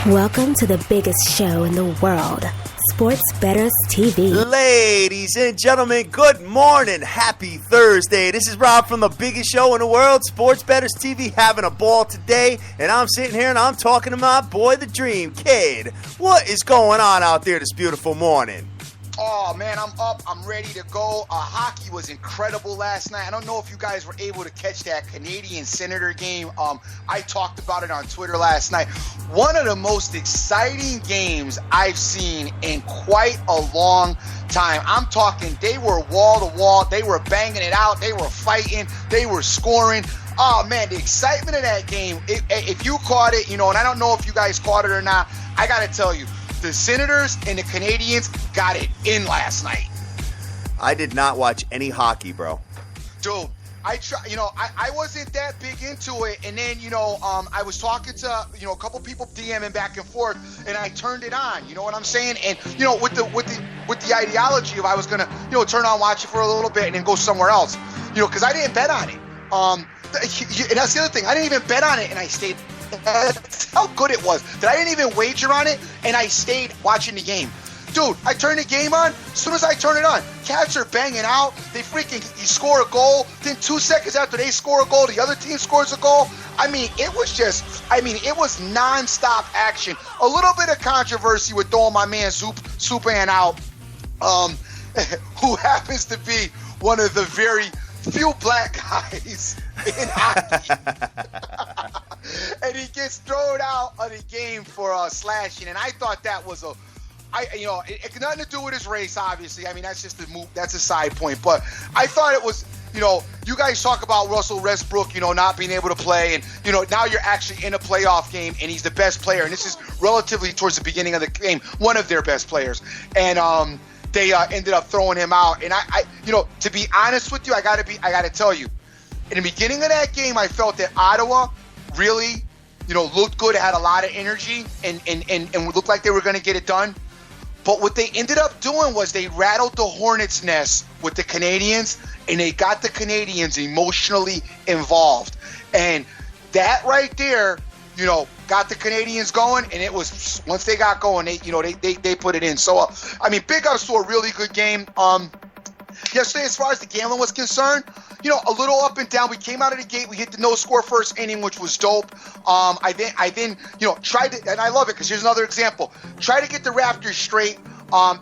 Welcome to the biggest show in the world, Sports Bettors TV. Ladies and gentlemen, good morning. Happy Thursday. This is Rob from the biggest show in the world, Sports Bettors TV, having a ball today. And I'm sitting here and I'm talking to my boy, the Dream Kid. What is going on out there this beautiful morning? Oh, man, I'm up. I'm ready to go. Hockey was incredible last night. I don't know if you guys were able to catch that Canadian Senator game. I talked about it on Twitter last night. One of the most exciting games I've seen in quite a long time. I'm talking they were wall to wall. They were banging it out. They were fighting. They were scoring. Oh, man, the excitement of that game. If you caught it, and I don't know if you guys caught it or not, I got to tell you, the Senators and the Canadians got it in last night. I did not watch any hockey, bro. Dude, I wasn't that big into it, and then I was talking to a couple people DMing back and forth, and I turned it on. You know what I'm saying? And with the ideology of I was gonna turn on, watch it for a little bit, and then go somewhere else. Because I didn't bet on it. And that's the other thing. I didn't even bet on it, and I stayed. That's how good it was that I didn't even wager on it, and I stayed watching the game. Dude, I turned the game on. As soon as I turn it on, Cats are banging out. You score a goal. Then 2 seconds after they score a goal, the other team scores a goal. It was nonstop action. A little bit of controversy with throwing my man Subban out, who happens to be one of the very few black guys in hockey. And he gets thrown out of the game for slashing, and I thought that was it had nothing to do with his race, obviously. That's just that's a side point, but I thought it was, you guys talk about Russell Westbrook, not being able to play, and now you're actually in a playoff game, and he's the best player, and this is relatively towards the beginning of the game, one of their best players, and they ended up throwing him out, and I to be honest with you, I gotta tell you, in the beginning of that game, I felt that Ottawa really, looked good, had a lot of energy, and looked like they were going to get it done. But what they ended up doing was they rattled the Hornets' nest with the Canadians, and they got the Canadians emotionally involved. And that right there, got the Canadians going, and it was, once they got going, they put it in. So, big ups to a really good game. Yesterday, as far as the gambling was concerned, a little up and down. We came out of the gate. We hit the no-score first inning, which was dope. I then tried to, and I love it because here's another example. Try to get the Raptors straight.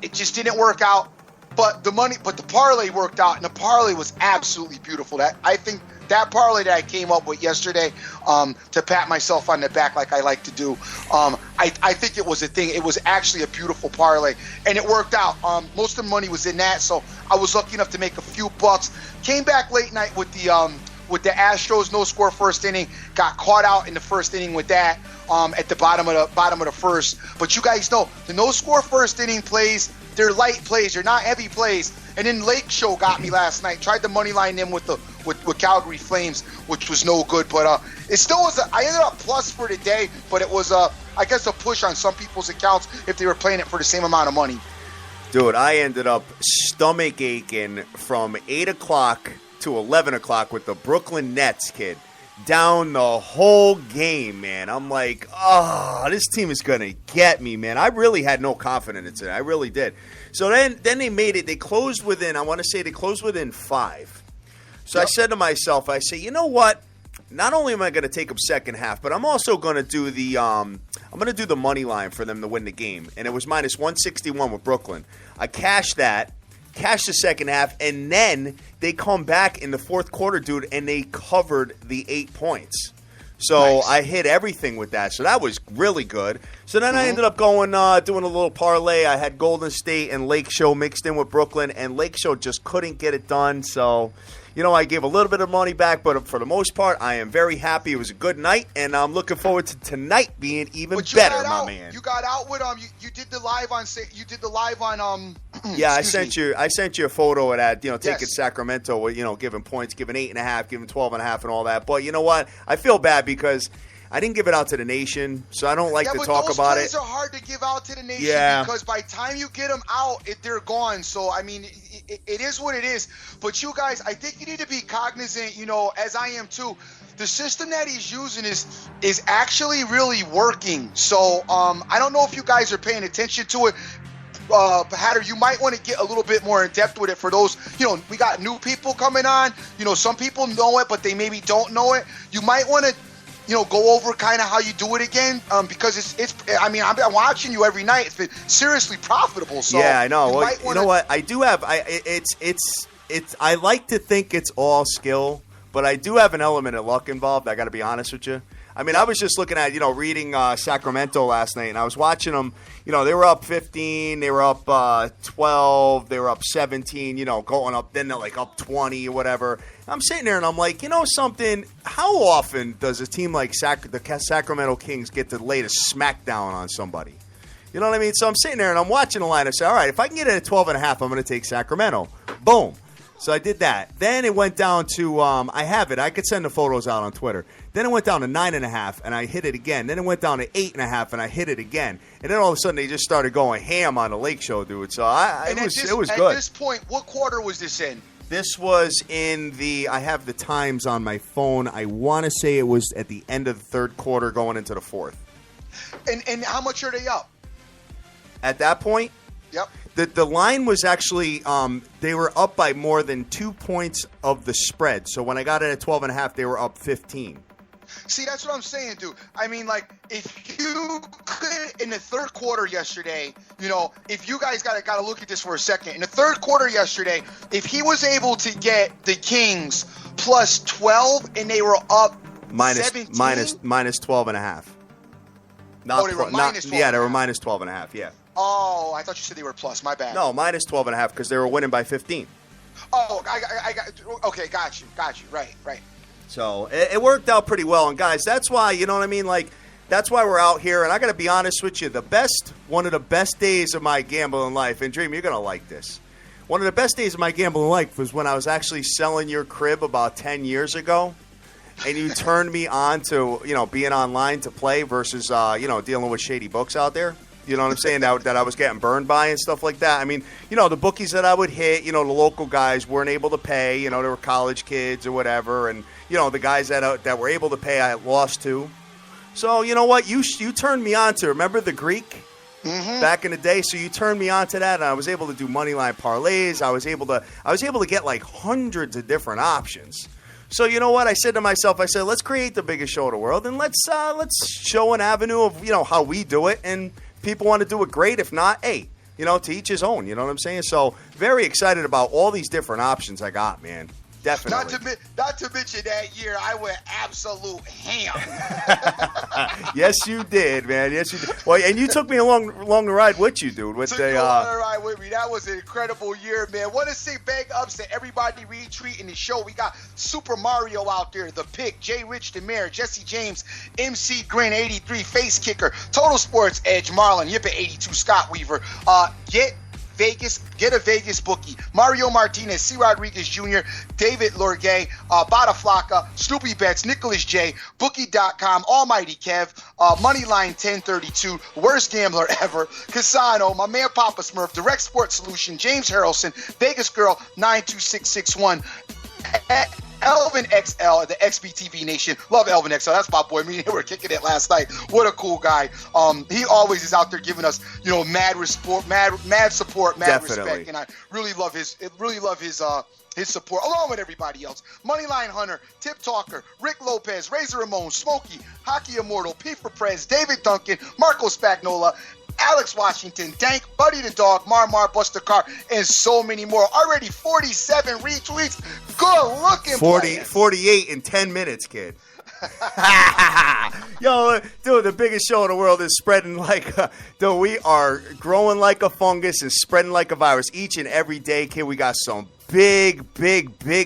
It just didn't work out. But the parlay worked out, and the parlay was absolutely beautiful. I think that parlay that I came up with yesterday, to pat myself on the back like I like to do, I think it was a thing. It was actually a beautiful parlay, and it worked out. Most of the money was in that, so I was lucky enough to make a few bucks. Came back late night with the Astros no score first inning. Got caught out in the first inning with that at the bottom of the first. But you guys know the no score first inning plays. They're light plays. They're not heavy plays. And then Lake Show got me last night. Tried to money line them with Calgary Flames, which was no good. But it still was. I ended up plus for the day, but it was I guess a push on some people's accounts if they were playing it for the same amount of money. Dude, I ended up stomach aching from 8 o'clock to 11 o'clock with the Brooklyn Nets, kid. Down the whole game, man. I'm like, this team is going to get me, man. I really had no confidence in it. I really did. So then they made it. They closed within, I want to say they closed within 5. So yep. I said to myself, you know what? Not only am I going to take them second half, but I'm also going to do the money line for them to win the game. And it was minus 161 with Brooklyn. I cashed that. Cash the second half, and then they come back in the fourth quarter, dude, and they covered the 8 points. So nice. I hit everything with that. So that was really good. So then I ended up going doing a little parlay. I had Golden State and Lake Show mixed in with Brooklyn, and Lake Show just couldn't get it done. So, I gave a little bit of money back, but for the most part, I am very happy. It was a good night, and I'm looking forward to tonight being even better, my man. You got out with you did the live on Yeah, I sent you a photo of that, taking Sacramento with, giving points, giving 8.5, giving 12.5 and all that. But you know what? I feel bad because I didn't give it out to the nation, so I don't like to talk about it. Those plays are hard to give out to the nation because by the time you get them out, they're gone. So, it is what it is. But you guys, I think you need to be cognizant, as I am too. the system that he's using is actually really working. So I don't know if you guys are paying attention to it. Hatter, you might want to get a little bit more in depth with it for those, we got new people coming on. Some people know it, but they maybe don't know it. You might want to, go over kind of how you do it again, because I've been watching you every night. It's been seriously profitable. So yeah, I know. Well, you know what? I do have. I like to think it's all skill, but I do have an element of luck involved. I got to be honest with you. I mean, I was just looking at, reading Sacramento last night, and I was watching them. They were up 15, they were up 12, they were up 17, going up, then they're like up 20 or whatever. I'm sitting there and I'm like, something, how often does a team like the Sacramento Kings get to lay the smackdown on somebody? You know what I mean? So I'm sitting there and I'm watching the line. I say, all right, if I can get it at 12.5, I'm going to take Sacramento. Boom. So I did that. Then it went down to, I have it. I could send the photos out on Twitter. Then it went down to 9.5, and I hit it again. Then it went down to 8.5, and I hit it again. And then all of a sudden, they just started going ham on the Lake Show, dude. So it was good. At this point, what quarter was this in? This was in I have the times on my phone. I want to say it was at the end of the third quarter going into the fourth. And how much are they up? At that point? Yep. The line was actually, they were up by more than 2 points of the spread. So when I got it at 12.5, they were up 15. See, that's what I'm saying, dude. I mean, like, if you could, in the third quarter yesterday, if you guys got to look at this for a second. In the third quarter yesterday, if he was able to get the Kings plus 12 and they were up minus 17? minus 12.5. They were minus 12. Yeah, they were minus 12.5, yeah. Oh, I thought you said they were plus. My bad. No, minus 12.5 because they were winning by 15. Oh, I got. Okay, got you. Right. So it worked out pretty well. And guys, that's why, you know what I mean? Like, that's why we're out here. And I got to be honest with you, one of the best days of my gambling life, and Dream, you're going to like this. One of the best days of my gambling life was when I was actually selling your crib about 10 years ago. And you turned me on to, being online to play versus, dealing with shady books out there. You know what I'm saying? That I was getting burned by and stuff like that. I mean, the bookies that I would hit, the local guys weren't able to pay. They were college kids or whatever. And, the guys that were able to pay, I lost to. So, you know what? You turned me on to, remember the Greek back in the day? So you turned me on to that, and I was able to do money line parlays. I was able to get like hundreds of different options. So you know what? I said to myself, let's create the biggest show in the world, and let's show an avenue of, how we do it. And people want to do it, great. If not, hey, to each his own. You know what I'm saying? So very excited about all these different options I got, man. Definitely. Not to mention that year I went absolute ham. Yes, you did, man. Yes, you did. Well, and you took me along the ride with you, dude. Took you along the ride with me. That was an incredible year, man. Want to say big ups to everybody retweeting the show. We got Super Mario out there, The Pick, Jay Rich DeMere, Jesse James, MC Grin 83, Face Kicker, Total Sports Edge, Marlon, Yippa 82, Scott Weaver. Get a Vegas bookie. Mario Martinez, C. Rodriguez Jr., David Lorgay, Bada Flocka, Snoopy Betts, Nicholas J, Bookie.com, Almighty Kev, Moneyline 1032, Worst Gambler Ever, Casano, my man Papa Smurf, Direct Sports Solution, James Harrelson, Vegas Girl 92661, Elvin XL, the SBTV Nation. Love Elvin XL. That's my boy. Me and him were kicking it last night. What a cool guy. He always is out there giving us, mad support, mad respect. And I really love his support, along with everybody else. Moneyline Hunter, Tip Talker, Rick Lopez, Razor Ramon, Smokey, Hockey Immortal, P. for Prez, David Duncan, Marco Spagnola, Alex Washington, Dank, Buddy the Dog, Marmar, Buster Carr, and so many more. Already 47 retweets. Good looking, 48 in 10 minutes, kid. Yo, dude, the biggest show in the world is spreading like dude, we are growing like a fungus and spreading like a virus each and every day, kid. We got some big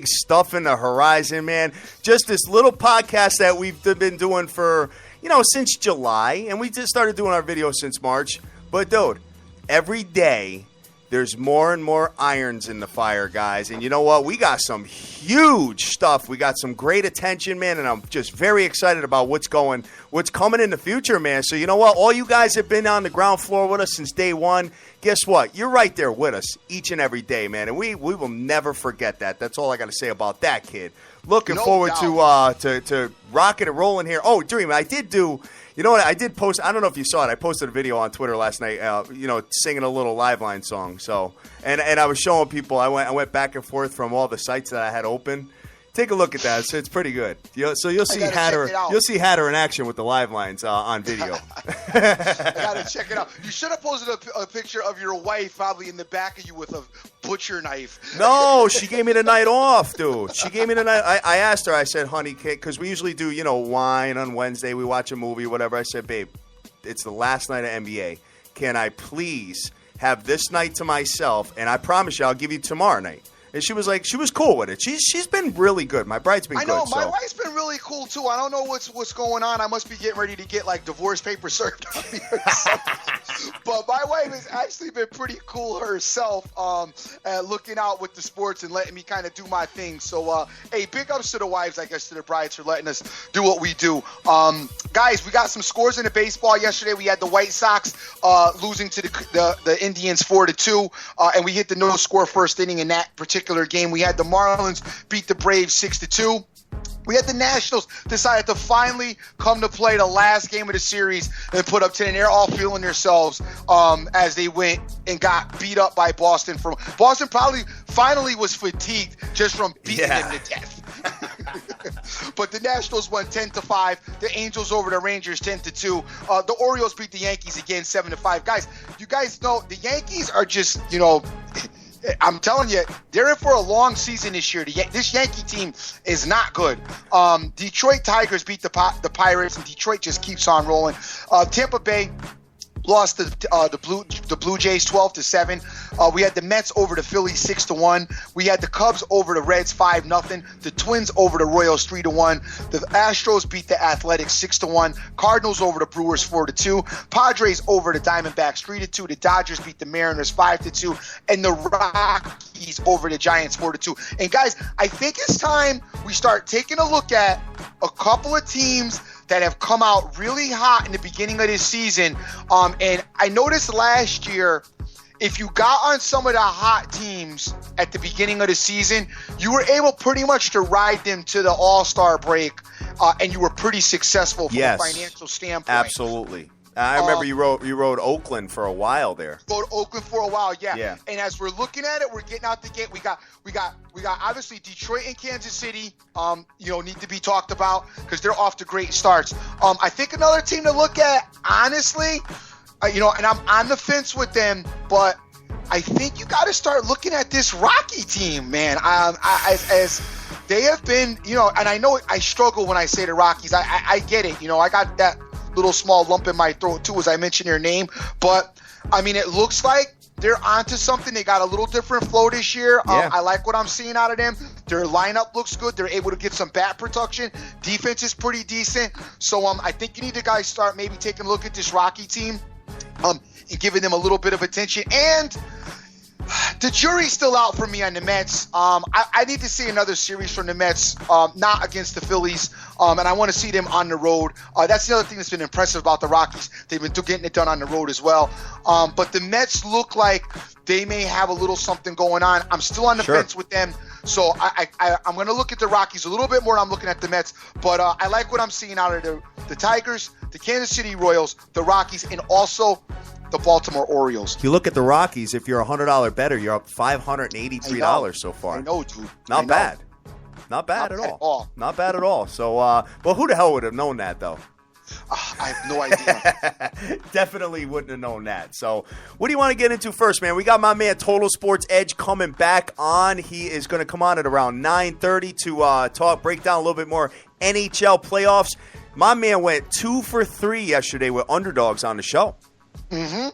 stuff in the horizon, man. Just this little podcast that we've been doing for, since July, and we just started doing our videos since March. But, dude, every day there's more and more irons in the fire, guys. And you know what? We got some huge stuff. We got some great attention, man, and I'm just very excited about what's coming in the future, man. So, you know what? All you guys have been on the ground floor with us since day one. Guess what? You're right there with us each and every day, man, and we will never forget that. That's all I got to say about that, kid. looking forward to rocking and rolling here. Oh, Dream, I did do. You know what? I did post. I don't know if you saw it. I posted a video on Twitter last night. Singing a little Live Line song. So, and I was showing people. I went back and forth from all the sites that I had open. Take a look at that. It's pretty good. You'll see Hatter. You'll see Hatter in action with the Live Lines on video. I gotta check it out. You should have posted a picture of your wife probably in the back of you with a butcher knife. No, she gave me the night off, dude. She gave me the night. I asked her. I said, "Honey, because we usually do wine on Wednesday. We watch a movie, whatever." I said, "Babe, it's the last night of NBA. Can I please have this night to myself? And I promise you, I'll give you tomorrow night." And she was cool with it. She's been really good. My bride's been good. I know, my wife's been really cool too. I don't know what's going on. I must be getting ready to get like divorce papers served on me or something. But my wife has actually been pretty cool herself, at looking out with the sports and letting me kind of do my thing. So, hey, big ups to the wives, I guess, to the brides for letting us do what we do. Guys, we got some scores in the baseball yesterday. We had the White Sox losing to the Indians 4-2, and we hit the no score first inning in that particular game. We had the Marlins beat the Braves 6-2. We had the Nationals decided to finally come to play the last game of the series and put up 10, and they're all feeling themselves as they went and got beat up by Boston. Boston probably finally was fatigued just from beating them to death. But the Nationals won 10-5. The Angels over the Rangers 10-2. The Orioles beat the Yankees again 7-5. Guys, you guys know the Yankees are just, I'm telling you, they're in for a long season this year. This Yankee team is not good. Detroit Tigers beat the Pirates, and Detroit just keeps on rolling. Tampa Bay lost to the Blue Jays 12-7. We had the Mets over the Phillies 6-1. We had the Cubs over the Reds 5-0. The Twins over the Royals 3-1. The Astros beat the Athletics 6-1. Cardinals over the Brewers 4-2. Padres over the Diamondbacks 3-2. The Dodgers beat the Mariners 5-2. And the Rockies over the Giants 4-2. And guys, I think it's time we start taking a look at a couple of teams that have come out really hot in the beginning of this season. And I noticed last year, if you got on some of the hot teams at the beginning of the season, you were able pretty much to ride them to the All-Star break, and you were pretty successful from a financial standpoint. Absolutely. I remember you rode Oakland for a while there. Rode Oakland for a while, yeah. And as we're looking at it, we're getting out the gate. We got obviously Detroit and Kansas City. Need to be talked about because they're off to great starts. I think another team to look at, honestly, and I'm on the fence with them, but I think you got to start looking at this Rocky team, man. As they have been, and I know I struggle when I say the Rockies. I get it. I got that little small lump in my throat too as I mention their name, but I mean it looks like they're onto something. They got a little different flow this year. I like what I'm seeing out of them. Their lineup looks good. They're able to get some bat production. Defense is pretty decent. So I think you need to guys start maybe taking a look at this Rocky team and giving them a little bit of attention. And the jury's still out for me on the Mets. I need to see another series from the Mets, not against the Phillies, and I want to see them on the road. That's the other thing that's been impressive about the Rockies. They've been getting it done on the road as well. But the Mets look like they may have a little something going on. I'm still on the fence with them. So I'm going to look at the Rockies a little bit more than I'm looking at the Mets. But I like what I'm seeing out of the Tigers, the Kansas City Royals, the Rockies, and also the Baltimore Orioles. You look at the Rockies, if you're a $100 better, you're up $583 so far. I know, dude. Not bad. Not bad at all. Not bad at all. So, well, who the hell would have known that, though? I have no idea. Definitely wouldn't have known that. So, what do you want to get into first, man? We got my man Total Sports Edge coming back on. He is going to come on at around 9:30 to break down a little bit more NHL playoffs. My man went 2 for 3 yesterday with underdogs on the show. Mm-hmm.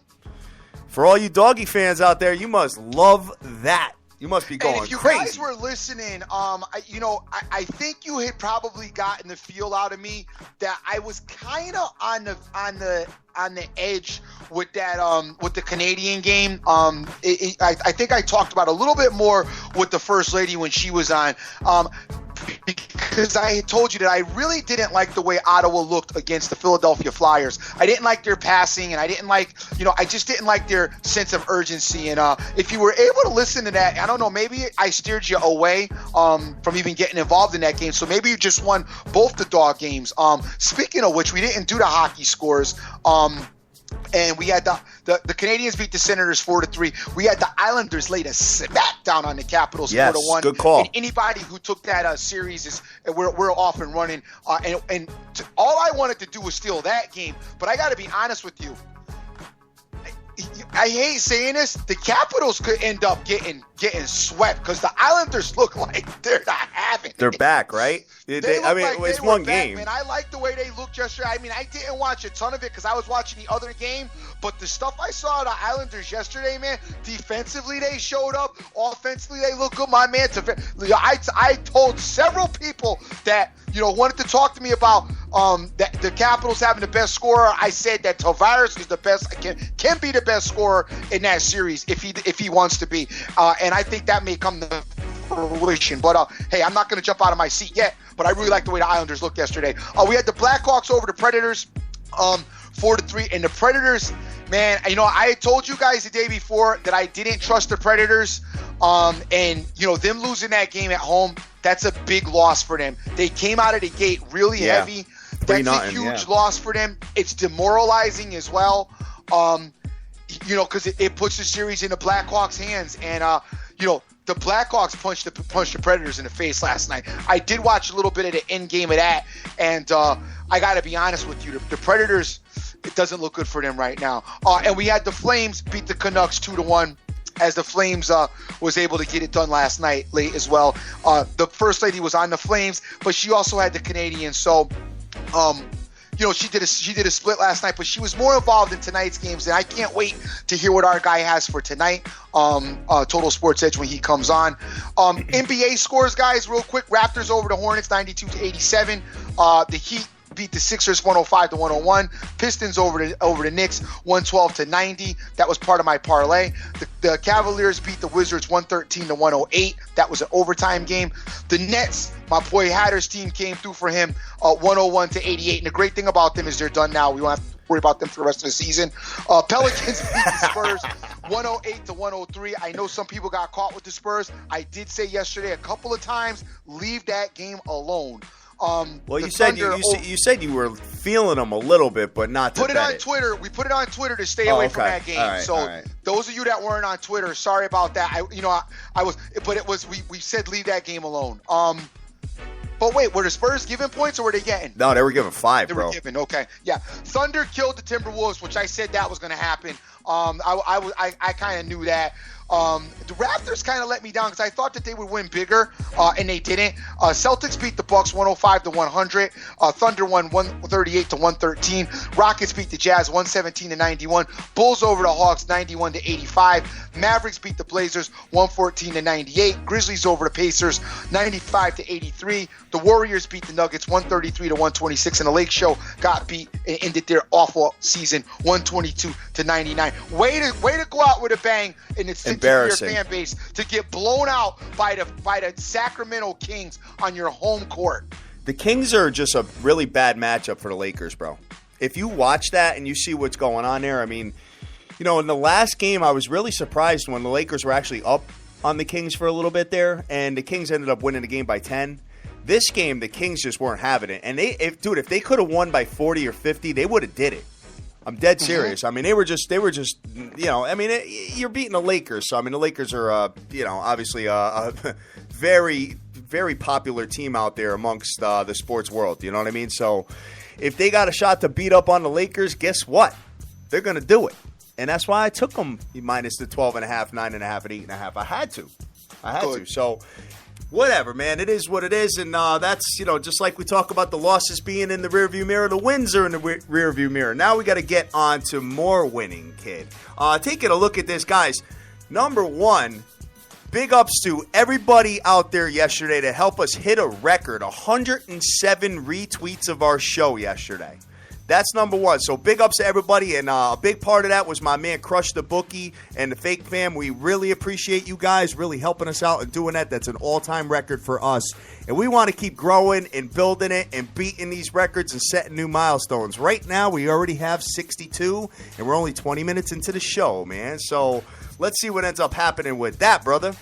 For all you doggy fans out there, you must love that. You must be going crazy. And if you guys were listening, I think you had probably gotten the feel out of me that I was kind of on the edge with that with the Canadian game. I think I talked about a little bit more with the First Lady when she was on. because I had told you that I really didn't like the way Ottawa looked against the Philadelphia Flyers. I didn't like their passing, and I didn't like, I just didn't like their sense of urgency. And if you were able to listen to that, I don't know, maybe I steered you away from even getting involved in that game. So maybe you just won both the dog games. Speaking of which, we didn't do the hockey scores. And we had the Canadians beat the Senators 4-3. We had the Islanders laid a smackdown on the Capitals 4-1. Good call. And anybody who took that series is we're off and running. And all I wanted to do was steal that game. But I got to be honest with you. I hate saying this. The Capitals could end up getting swept because the Islanders look like they're not having it. They're back, right? It's one game. And I like the way they looked yesterday. I mean, I didn't watch a ton of it because I was watching the other game. But the stuff I saw of the Islanders yesterday, man, defensively they showed up. Offensively they look good. My man, I told several people that wanted to talk to me about that the Capitals having the best scorer. I said that Tavares is the best, can be the best scorer in that series if he wants to be. And I think that may come to fruition. But hey, I'm not going to jump out of my seat yet. But I really like the way the Islanders looked yesterday. We had the Blackhawks over the Predators, 4-3, and the Predators. Man, I told you guys the day before that I didn't trust the Predators, and them losing that game at home, that's a big loss for them. They came out of the gate really heavy. That's a huge loss for them. It's demoralizing as well, because it puts the series in the Blackhawks' hands, and the Blackhawks punched the Predators in the face last night. I did watch a little bit of the end game of that, and I got to be honest with you, the Predators. It doesn't look good for them right now. And we had the Flames beat the Canucks 2-1 as the Flames was able to get it done last night late as well. The First Lady was on the Flames, but she also had the Canadians. So, she did a split last night, but she was more involved in tonight's games. And I can't wait to hear what our guy has for tonight. Total Sports Edge when he comes on. NBA scores, guys, real quick. Raptors over the Hornets 92-87. The Heat beat the Sixers 105-101. Pistons over the Knicks 112-90. That was part of my parlay. The Cavaliers beat the Wizards 113-108. That was an overtime game. The Nets, my boy Hatter's team, came through for him 101-88. And the great thing about them is they're done now. We don't have to worry about them for the rest of the season. Pelicans beat the Spurs 108-103. I know some people got caught with the Spurs. I did say yesterday a couple of times, leave that game alone. You said you were feeling them a little bit, but not to put it on Twitter. We put it on Twitter to stay away from that game. All right. Those of you that weren't on Twitter, sorry about that. I was, but it was we said leave that game alone. But wait, were the Spurs giving points or were they getting? No, they were giving 5, bro. They were giving, okay. Yeah. Thunder killed the Timberwolves, which I said that was going to happen. I kind of knew that. The Raptors kind of let me down because I thought that they would win bigger, and they didn't. Celtics beat the Bucks 105-100. Thunder won 138-113. Rockets beat the Jazz 117-91. Bulls over the Hawks 91-85. Mavericks beat the Blazers 114-98. Grizzlies over the Pacers 95-83. The Warriors beat the Nuggets 133-126, and the Lake Show got beat and ended their awful season 122-99. Way to go out with a bang in its embarrassing fan base to get blown out by the Sacramento Kings on your home court. The Kings are just a really bad matchup for the Lakers, bro. If you watch that and you see what's going on there, I mean, in the last game, I was really surprised when the Lakers were actually up on the Kings for a little bit there, and the Kings ended up winning the game by 10. This game, the Kings just weren't having it. And if they could have won by 40 or 50, they would have did it. I'm dead serious. I mean, they were just, you're beating the Lakers. So, I mean, the Lakers are, obviously a very, very popular team out there amongst the sports world. You know what I mean? So, if they got a shot to beat up on the Lakers, guess what? They're going to do it. And that's why I took them minus the 12.5, 9.5, and 8.5. I had to. So, whatever, man. It is what it is. And that's, just like we talk about the losses being in the rearview mirror, the wins are in the rearview mirror. Now we got to get on to more winning, kid. Taking a look at this, guys. Number one, big ups to everybody out there yesterday to help us hit a record 107 retweets of our show yesterday. That's number one. So big ups to everybody, and a big part of that was my man Crush the Bookie and the Fake Fam. We really appreciate you guys really helping us out and doing that. That's an all-time record for us, and we want to keep growing and building it and beating these records and setting new milestones. Right now, we already have 62, and we're only 20 minutes into the show, man. So let's see what ends up happening with that, brother.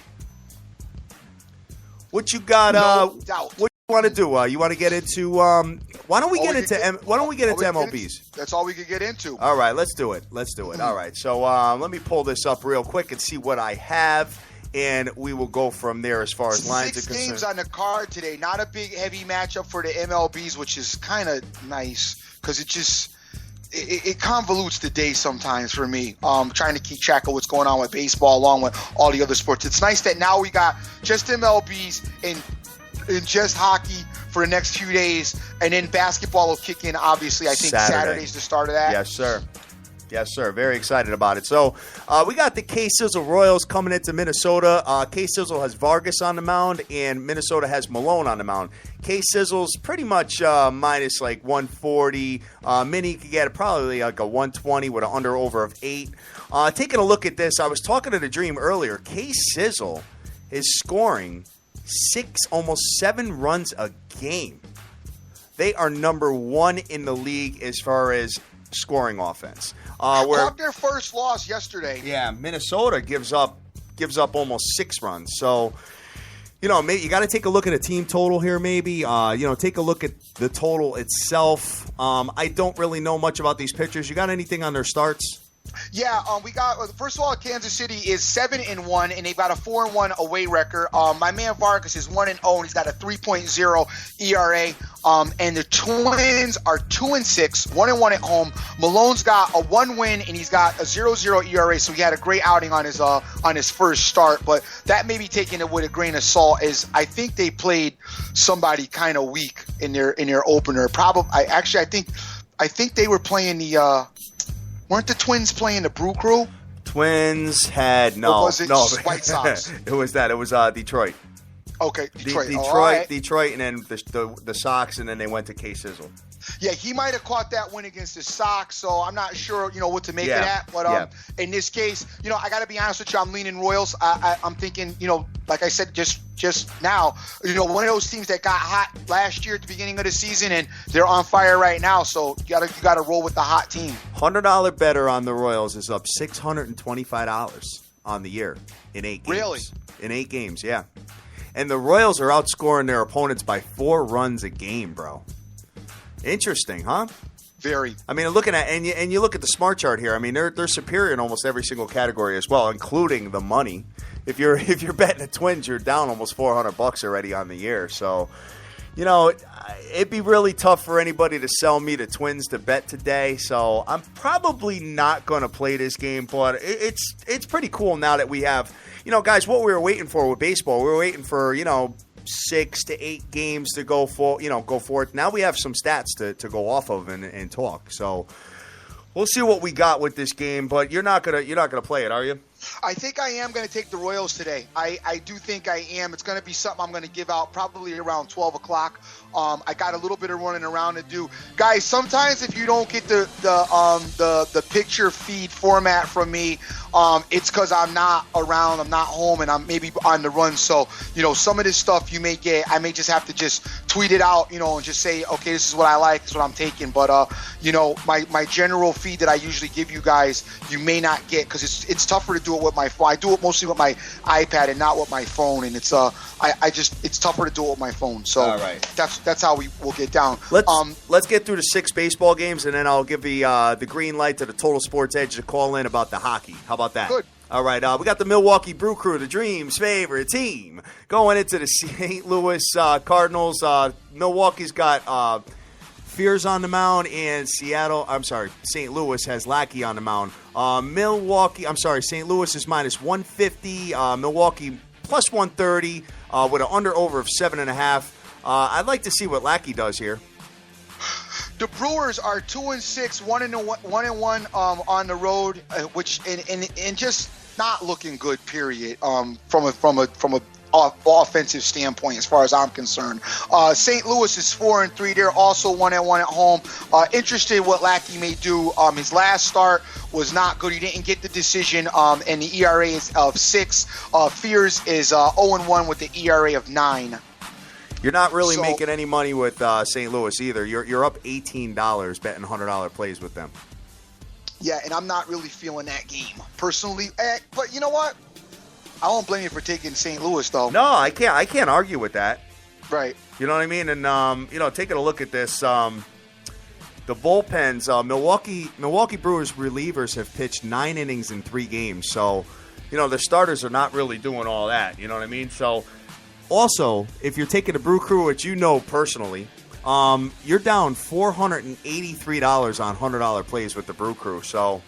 What you got? No doubt. What you want to do? You want to get into? Why don't we get into MLBs? That's all we could get into. All right, let's do it. All right, so let me pull this up real quick and see what I have, and we will go from there as far as lines are concerned. 6 games on the card today. Not a big, heavy matchup for the MLBs, which is kind of nice because it convolutes the day sometimes for me, trying to keep track of what's going on with baseball along with all the other sports. It's nice that now we got just MLBs and just hockey for the next few days, and then basketball will kick in, obviously. I think Saturday's the start of that. Yes, sir. Yes, sir. Very excited about it. So we got the K-Sizzle Royals coming into Minnesota. K-Sizzle has Vargas on the mound, and Minnesota has Malone on the mound. K-Sizzle's pretty much minus like 140. Mini could get probably like a 120 with an under-over of 8. Taking a look at this, I was talking to the Dream earlier. K-Sizzle is scoring 6, almost 7 runs a game. They are number 1 in the league as far as scoring offense. Caught their first loss yesterday. Yeah, Minnesota gives up almost 6 runs. So, maybe you got to take a look at a team total here. Maybe take a look at the total itself. I don't really know much about these pitchers. You got anything on their starts? Yeah, we got, first of all, Kansas City is 7-1, and they've got a 4-1 away record. My man Vargas is 1-0, and he's got a 3.0 ERA. And the Twins are 2-6, 1-1 at home. Malone's got a 1 win, and he's got a 0.0 ERA. So he had a great outing on his first start, but that may be taken with a grain of salt. As I think they played somebody kind of weak in their opener. I think they were playing the. Weren't the Twins playing the Brew Crew? Twins had no. Or was it White Sox? It was Detroit. Okay, Detroit. Detroit, and then the Sox, and then they went to K-Sizzle. Yeah, he might have caught that win against the Sox, so I'm not sure, what to make of that. But in this case, I got to be honest with you, I'm leaning Royals. I'm thinking, like I said just now, one of those teams that got hot last year at the beginning of the season, and they're on fire right now. So you got to roll with the hot team. $100 better on the Royals is up $625 on the year in 8 games. Really? In 8 games, yeah. And the Royals are outscoring their opponents by 4 runs a game, bro. Interesting, huh? Very. I mean, looking at and you look at the smart chart here. I mean, they're superior in almost every single category as well, including the money. If you're betting the Twins, you're down almost $400 already on the year. So, it'd be really tough for anybody to sell me the Twins to bet today. So I'm probably not going to play this game, but it's pretty cool now that we have, guys. What we were waiting for with baseball, we were waiting for 6 to 8 games to go forth. Now we have some stats to go off of and talk. So we'll see what we got with this game. But you're not gonna play it, are you? I think I am going to take the Royals today. I do think I am. It's going to be something I'm going to give out probably around 12 o'clock. I got a little bit of running around to do. Guys, sometimes if you don't get the picture feed format from me, it's because I'm not around, I'm not home, and I'm maybe on the run. So, some of this stuff you may get, I may just have to just tweet it out, and just say, okay, this is what I like, this is what I'm taking. But, my general feed that I usually give you guys, you may not get because it's tougher to do it with my phone. I do it mostly with my iPad and not with my phone, and it's it's tougher to do it with my phone. So all right. That's how we will get down. Let's get through the 6 baseball games, and then I'll give the green light to the Total Sports Edge to call in about the hockey. How about that? Good. All right, we got the Milwaukee Brew Crew, the Dream's favorite team, going into the St. Louis Cardinals. Milwaukee's got Fears on the mound, and St. Louis has Lackey on the mound. St. Louis is minus 150. Milwaukee plus 130 with an under-over of 7.5. I'd like to see what Lackey does here. The Brewers are 2-6, 1-1 on the road, which and just not looking good. Period. From a offensive standpoint, as far as I'm concerned. St. Louis is 4-3. They're also 1-1 at home. Interested what Lackey may do. His last start was not good. He didn't get the decision, and the ERA is of 6. Fears is 0-1 with the ERA of 9. You're not really making any money with St. Louis either. You're up $18 betting $100 plays with them. Yeah, and I'm not really feeling that game personally. But you know what? I won't blame you for taking St. Louis, though. No, I can't argue with that. Right. You know what I mean? And taking a look at this, the bullpens. Milwaukee Brewers relievers have pitched 9 innings in 3 games. So, the starters are not really doing all that. You know what I mean? So, also, if you're taking a Brew Crew, which you know personally, you're down $483 on $100 plays with the Brew Crew. So,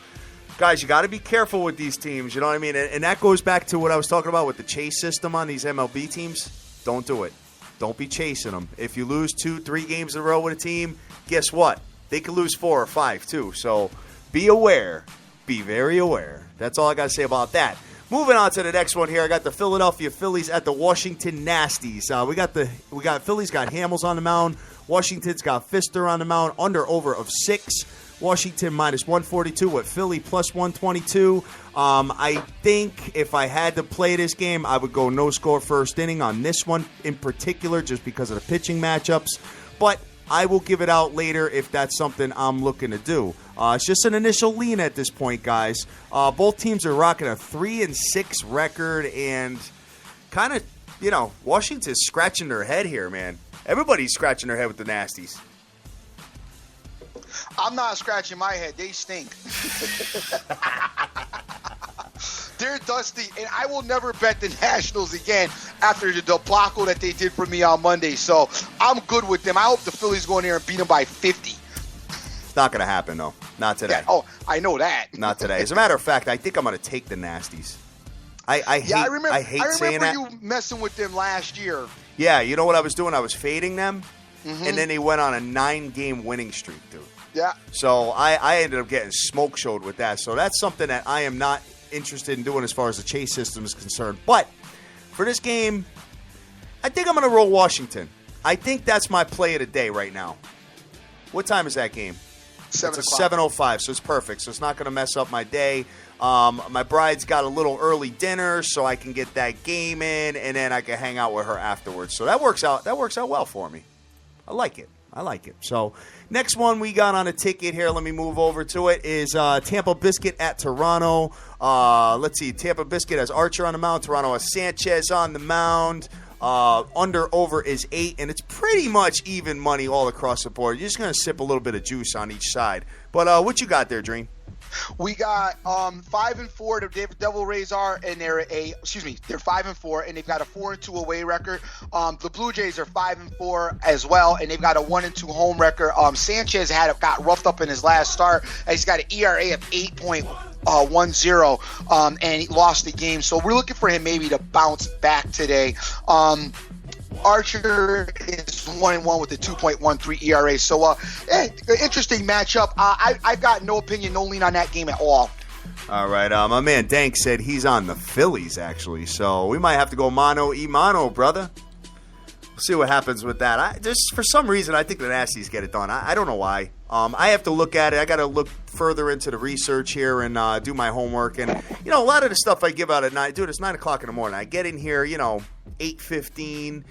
guys, you got to be careful with these teams. You know what I mean? And that goes back to what I was talking about with the chase system on these MLB teams. Don't do it. Don't be chasing them. If you lose 2-3 games in a row with a team, guess what? They could lose 4 or 5 too. So be aware. Be very aware. That's all I got to say about that. Moving on to the next one here, I got the Philadelphia Phillies at the Washington Nasties. We got Phillies got Hamels on the mound. Washington's got Fister on the mound. Over of 6. Washington minus 142 with Philly plus 122. I think if I had to play this game, I would go no score first inning on this one in particular just because of the pitching matchups. But I will give it out later if that's something I'm looking to do. It's just an initial lean at this point, guys. Both teams are rocking a 3-6 record, and kind of, Washington's scratching their head here, man. Everybody's scratching their head with the Nasties. I'm not scratching my head. They stink. They're dusty, and I will never bet the Nationals again after the debacle that they did for me on Monday. So I'm good with them. I hope the Phillies go in there and beat them by 50. It's not going to happen, though. Not today. Yeah, oh, I know that. Not today. As a matter of fact, I think I'm going to take the Nasties. I hate saying that. I remember you messing with them last year. Yeah, you know what I was doing? I was fading them, and then they went on a 9-game winning streak, dude. Yeah. So I ended up getting smoke showed with that. So that's something that I am not interested in doing as far as the chase system is concerned. But for this game, I think I'm going to roll Washington. I think that's my play of the day right now. What time is that game? 7 It's a 7:05, so it's perfect. So it's not going to mess up my day. My bride's got a little early dinner, so I can get that game in, and then I can hang out with her afterwards. So that works out. That works out well for me. I like it. So next one we got on a ticket here, let me move over to it, is Tampa Biscuit at Toronto. Let's see, Tampa Biscuit has Archer on the mound. Toronto has Sanchez on the mound. Over is 8, and it's pretty much even money all across the board. You're just going to sip a little bit of juice on each side. But what you got there, Dream? We got 5-4. The Devil Rays are, and they're 5-4, and they've got a 4-2 away record. The Blue Jays are 5-4 as well, and they've got a 1-2 home record. Sanchez got roughed up in his last start. He's got an ERA of 8.10, and he lost the game. So we're looking for him maybe to bounce back today. Archer is 1-1 with a 2.13 ERA. So, interesting matchup. I've got no opinion, no lean on that game at all. All right. My man Dank said he's on the Phillies, actually. So we might have to go mano-a-mano, brother. We'll see what happens with that. Just for some reason, I think the Nasties get it done. I don't know why. I have to look at it. I got to look further into the research here and do my homework. And, a lot of the stuff I give out at night, dude, it's 9 o'clock in the morning. I get in here, 8:15.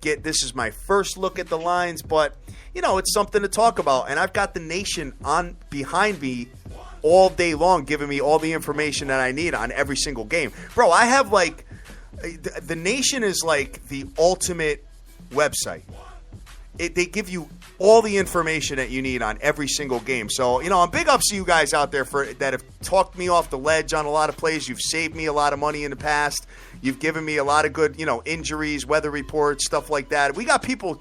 This is my first look at the lines, but, it's something to talk about. And I've got the nation on behind me all day long giving me all the information that I need on every single game. Bro, I have, the nation is like the ultimate website. They give you all the information that you need on every single game. So, I'm big ups to you guys out there that have talked me off the ledge on a lot of plays. You've saved me a lot of money in the past. You've given me a lot of good, injuries, weather reports, stuff like that. We got people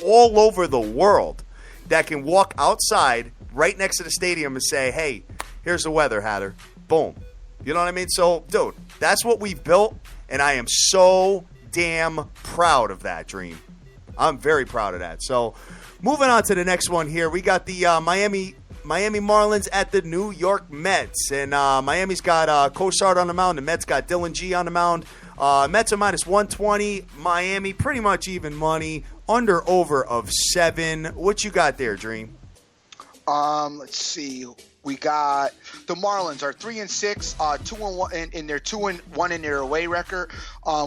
all over the world that can walk outside right next to the stadium and say, hey, here's the weather, Hatter. Boom. You know what I mean? So, dude, that's what we've built, and I am so damn proud of that, Dream. I'm very proud of that. So, moving on to the next one here, we got the Miami Marlins at the New York Mets. And Miami's got Cosart on the mound. The Mets got Dylan G on the mound. Mets are minus 120. Miami, pretty much even money. Under over of 7. What you got there, Dream? Let's see. We got the Marlins are 3-6, 2-1, and they're 2-1 in their away record.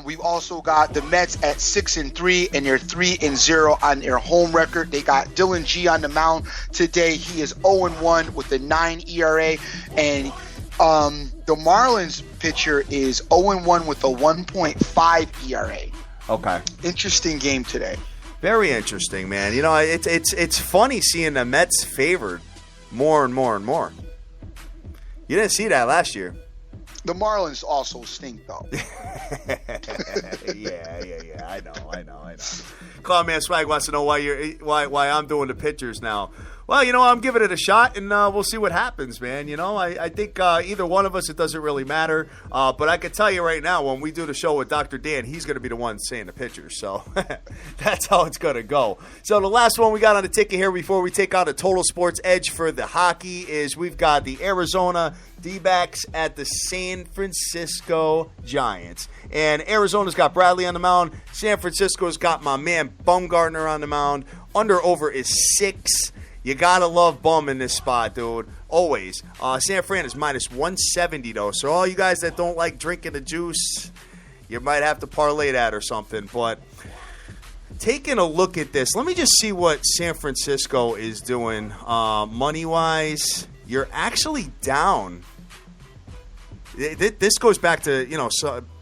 We've also got the Mets at 6-3, and they're 3-0 on their home record. They got Dylan G on the mound today. He is 0-1 with a 9 ERA, and the Marlins pitcher is 0-1 with a 1.5 ERA. Okay. Interesting game today. Very interesting, man. You know, it's funny seeing the Mets favored more and more and more. You didn't see that last year. The Marlins also stink, though. Yeah. I know. Cloud Man Swag wants to know why I'm doing the pitchers now. Well, you know, I'm giving it a shot, and we'll see what happens, man. You know, I think either one of us, it doesn't really matter. But I can tell you right now, when we do the show with Dr. Dan, he's going to be the one saying the pitchers. So that's how it's going to go. So the last one we got on the ticket here before we take out a total sports edge for the hockey is we've got the Arizona D-backs at the San Francisco Giants. And Arizona's got Bradley on the mound. San Francisco's got my man Bumgarner on the mound. Under over is 6. You got to love Bum in this spot, dude. Always. San Fran is minus 170, though. So all you guys that don't like drinking the juice, you might have to parlay that or something. But taking a look at this, let me just see what San Francisco is doing money-wise. You're actually down. This goes back to, you know,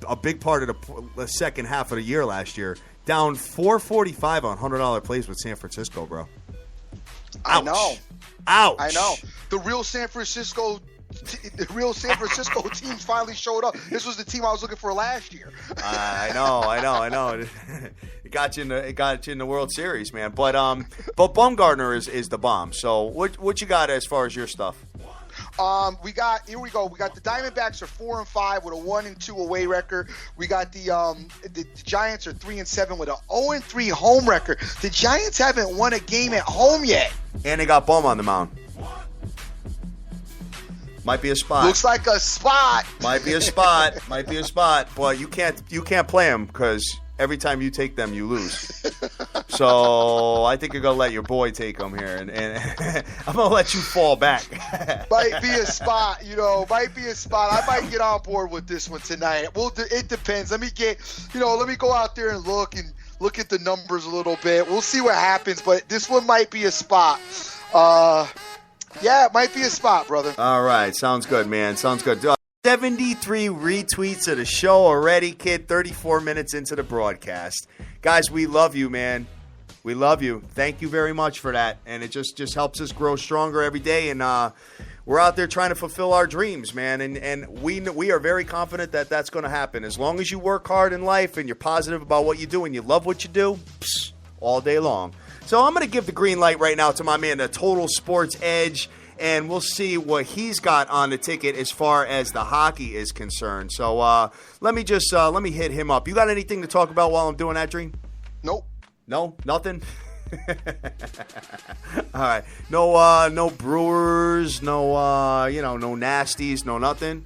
a big part of the second half of the year last year. Down $445 on $100 plays with San Francisco, bro. I know. Ouch. I know. The real San Francisco teams finally showed up. This was the team I was looking for last year. I know. It got you in the World Series, man. But Bumgarner is the bomb. So what you got as far as your stuff? Here we go. We got the Diamondbacks are 4-5 with a 1-2 away record. We got the Giants are 3-7 with a 0-3 home record. The Giants haven't won a game at home yet. And they got Bum on the mound. Might be a spot. Looks like a spot. Might be a spot. But you can't play them because every time you take them, you lose. So I think you're going to let your boy take them here. And I'm going to let you fall back. Might be a spot, I might get on board with this one tonight. It depends. Let me go out there and look at the numbers a little bit. We'll see what happens, but this one might be a spot. Yeah, it might be a spot, brother. All right. Sounds good, man. Sounds good. 73 retweets of the show already, kid. 34 minutes into the broadcast. Guys, we love you, man. We love you. Thank you very much for that. And it just helps us grow stronger every day. And we're out there trying to fulfill our dreams, man. And we are very confident that that's going to happen. As long as you work hard in life and you're positive about what you do and you love what you do, all day long. So I'm going to give the green light right now to my man, the Total Sports Edge. And we'll see what he's got on the ticket as far as the hockey is concerned. So let me hit him up. You got anything to talk about while I'm doing that, Dream? Nope. No? Nothing? All right. No Brewers, no nasties, no nothing?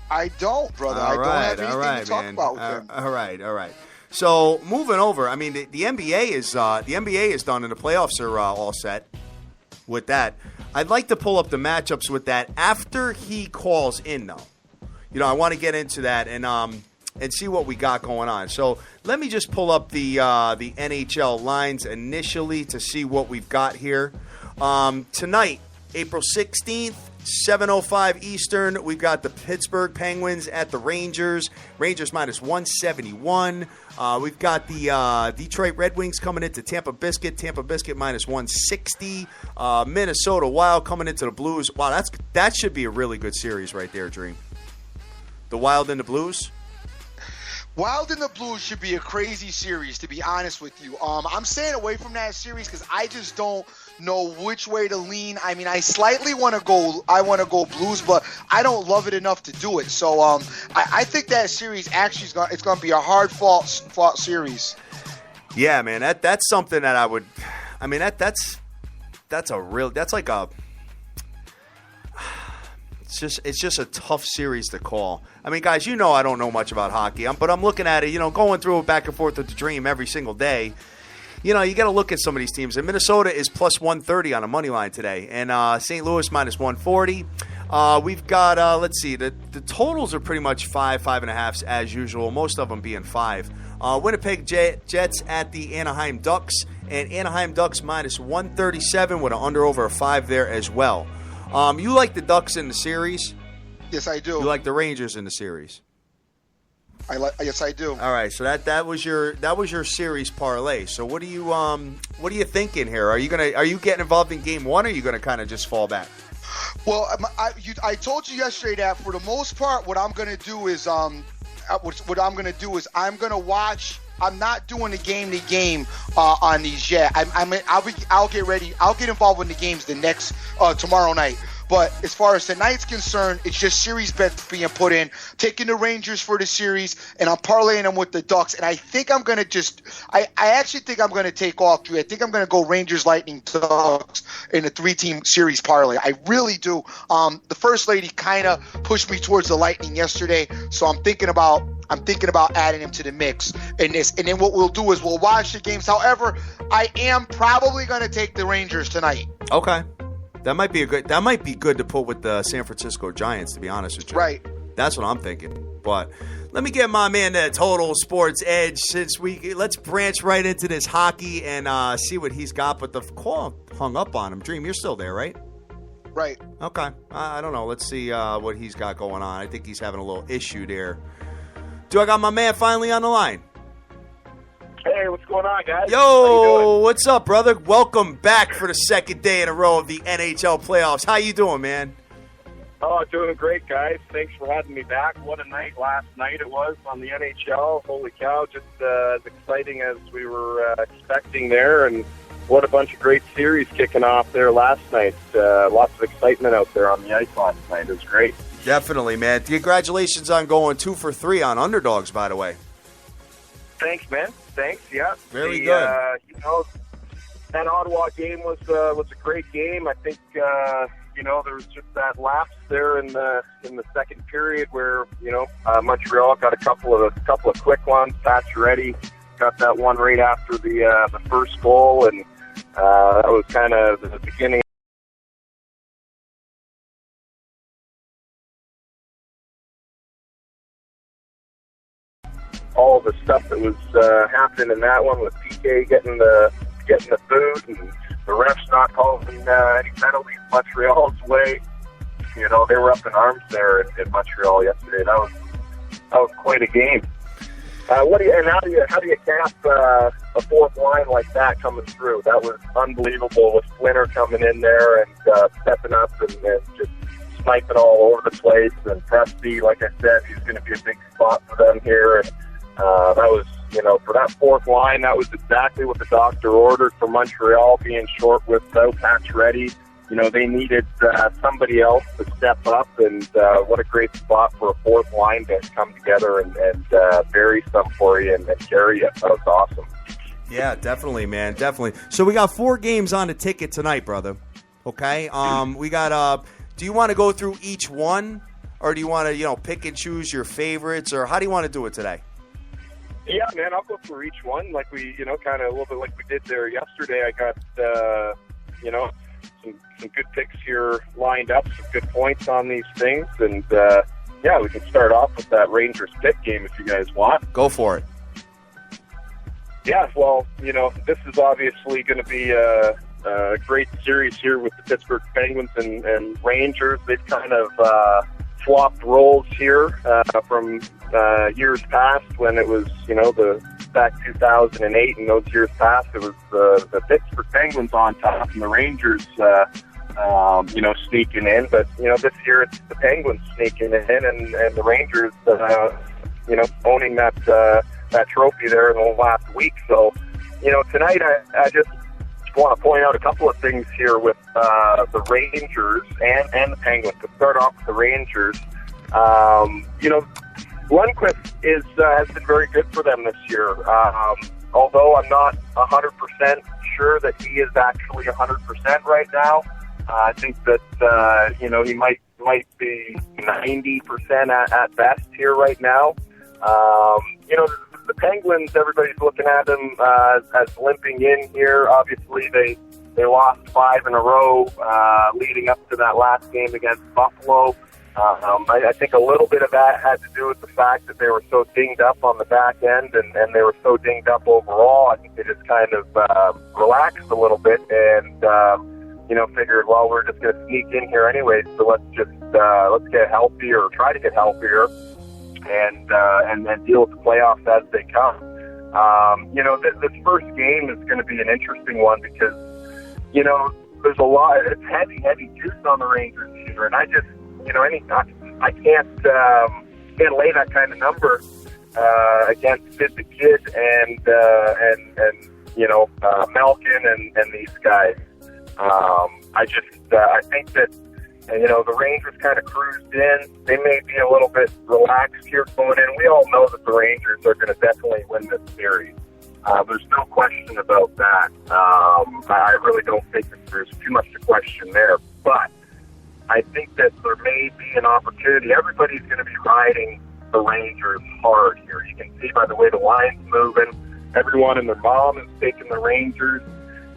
I don't, brother. I don't have anything to talk about with them. All right. So moving over, I mean, the NBA is done and the playoffs are all set. With that, I'd like to pull up the matchups with that after he calls in, though. You know, I want to get into that and see what we got going on. So let me just pull up the NHL lines initially to see what we've got here. Tonight, April 16th, 7:05 Eastern, we've got the Pittsburgh Penguins at the Rangers. Rangers minus 171. We've got the Detroit Red Wings coming into Tampa Biscuit. Tampa Biscuit minus 160. Minnesota Wild coming into the Blues. Wow, that should be a really good series right there, Dream. The Wild and the Blues. Wild and the Blues should be a crazy series, to be honest with you. I'm staying away from that series because I just don't know which way to lean. I mean, I slightly want to go Blues, but I don't love it enough to do it. So I think that series actually it's going to be a hard fought series. Yeah, man, that's something that I would. I mean, that's like a It's just a tough series to call. I mean, guys, you know I don't know much about hockey, but I'm looking at it, going through it back and forth with the Dream every single day. You got to look at some of these teams. And Minnesota is plus 130 on a money line today, and St. Louis minus 140. We've got, let's see, the totals are pretty much 5.5 as usual, most of them being 5. Winnipeg Jets at the Anaheim Ducks, and Anaheim Ducks minus 137 with an under over a 5 there as well. You like the Ducks in the series? Yes, I do. You like the Rangers in the series? Yes, I do. All right, so that was your series parlay. So what are you thinking here? Are you getting involved in game one, or are you gonna kind of just fall back? Well, I told you yesterday that for the most part, what I'm gonna do is I'm gonna watch. I'm not doing the game to game on these yet. I'll get ready. I'll get involved in the games the next tomorrow night. But as far as tonight's concerned, it's just series bets being put in, taking the Rangers for the series, and I'm parlaying them with the Ducks. And I think I'm going to I actually think I'm going to take all three. I think I'm going to go Rangers, Lightning, Ducks in a 3-team series parlay. I really do. The First Lady kind of pushed me towards the Lightning yesterday, so I'm thinking about adding him to the mix in this. And then what we'll do is we'll watch the games. However, I am probably going to take the Rangers tonight. Okay. That might be good to put with the San Francisco Giants, to be honest with you. Right. That's what I'm thinking. But let me get my man that Total Sports Edge let's branch right into this hockey and see what he's got. But the call hung up on him. Dream, you're still there, right? Right. Okay. I don't know. Let's see what he's got going on. I think he's having a little issue there. Do I got my man finally on the line? Hey, what's going on, guys? Yo, what's up, brother? Welcome back for the second day in a row of the NHL playoffs. How you doing, man? Oh, doing great, guys. Thanks for having me back. What a night last night it was on the NHL. Holy cow, just as exciting as we were expecting there. And what a bunch of great series kicking off there last night. Lots of excitement out there on the ice last night. It was great. Definitely, man. Congratulations on going 2 for 3 on underdogs, by the way. Thanks, man. Thanks. Yeah. Very good. That Ottawa game was a great game. I think there was just that lapse there in the second period where Montreal got a couple of quick ones. Pacioretty got that one right after the first goal, and that was kind of the beginning. All the stuff that was happening in that one with PK getting the boot and the refs not calling any penalties Montreal's way. They were up in arms there in Montreal yesterday. That was quite a game. How do you cap a fourth line like that coming through? That was unbelievable with Flinner coming in there and stepping up and just sniping all over the place. And Presti, like I said, he's going to be a big spot for them here. And that was, for that fourth line, that was exactly what the doctor ordered for Montreal, being short without Pacioretty. They needed somebody else to step up, and what a great spot for a fourth line to come together and bury some for you and carry you. That was awesome. Yeah, definitely, man, definitely. So we got 4 games on the ticket tonight, brother. Okay? We got, do you want to go through each one, or do you want to, pick and choose your favorites, or how do you want to do it today? Yeah, man, I'll go through each one like we, kind of a little bit like we did there yesterday. I got, some good picks here lined up, some good points on these things. And, we can start off with that Rangers pick game if you guys want. Go for it. Yeah, well, this is obviously going to be a great series here with the Pittsburgh Penguins and Rangers. They've kind of swapped roles here from years past when it was, the back 2008 and those years past, it was the Pittsburgh Penguins on top and the Rangers, sneaking in. But, this year it's the Penguins sneaking in and the Rangers, owning that trophy there in the last week. So, tonight I just want to point out a couple of things here with the Rangers and the Penguins. To start off with the Rangers, Lundqvist has been very good for them this year. Although I'm not 100% sure that he is actually 100% right now. I think that he might might be 90% at best here right now. The Penguins, everybody's looking at them as limping in here. Obviously, they lost 5 in a row leading up to that last game against Buffalo. I think a little bit of that had to do with the fact that they were so dinged up on the back end and they were so dinged up overall. I think they just kind of relaxed a little bit and, figured, well, we're just going to sneak in here anyway, so let's get healthier or try to get healthier and then deal with the playoffs as they come. This first game is going to be an interesting one because, there's a lot, it's heavy juice on the Rangers here, and I just, I can't lay that kind of number against Sid the Kid and Malkin and these guys. I think that the Rangers kind of cruised in. They may be a little bit relaxed here going in. We all know that the Rangers are going to definitely win this series. There's no question about that. I really don't think that there's too much to question there, but I think that there may be an opportunity. Everybody's going to be riding the Rangers hard here. You can see by the way the line's moving. Everyone and their mom is taking the Rangers.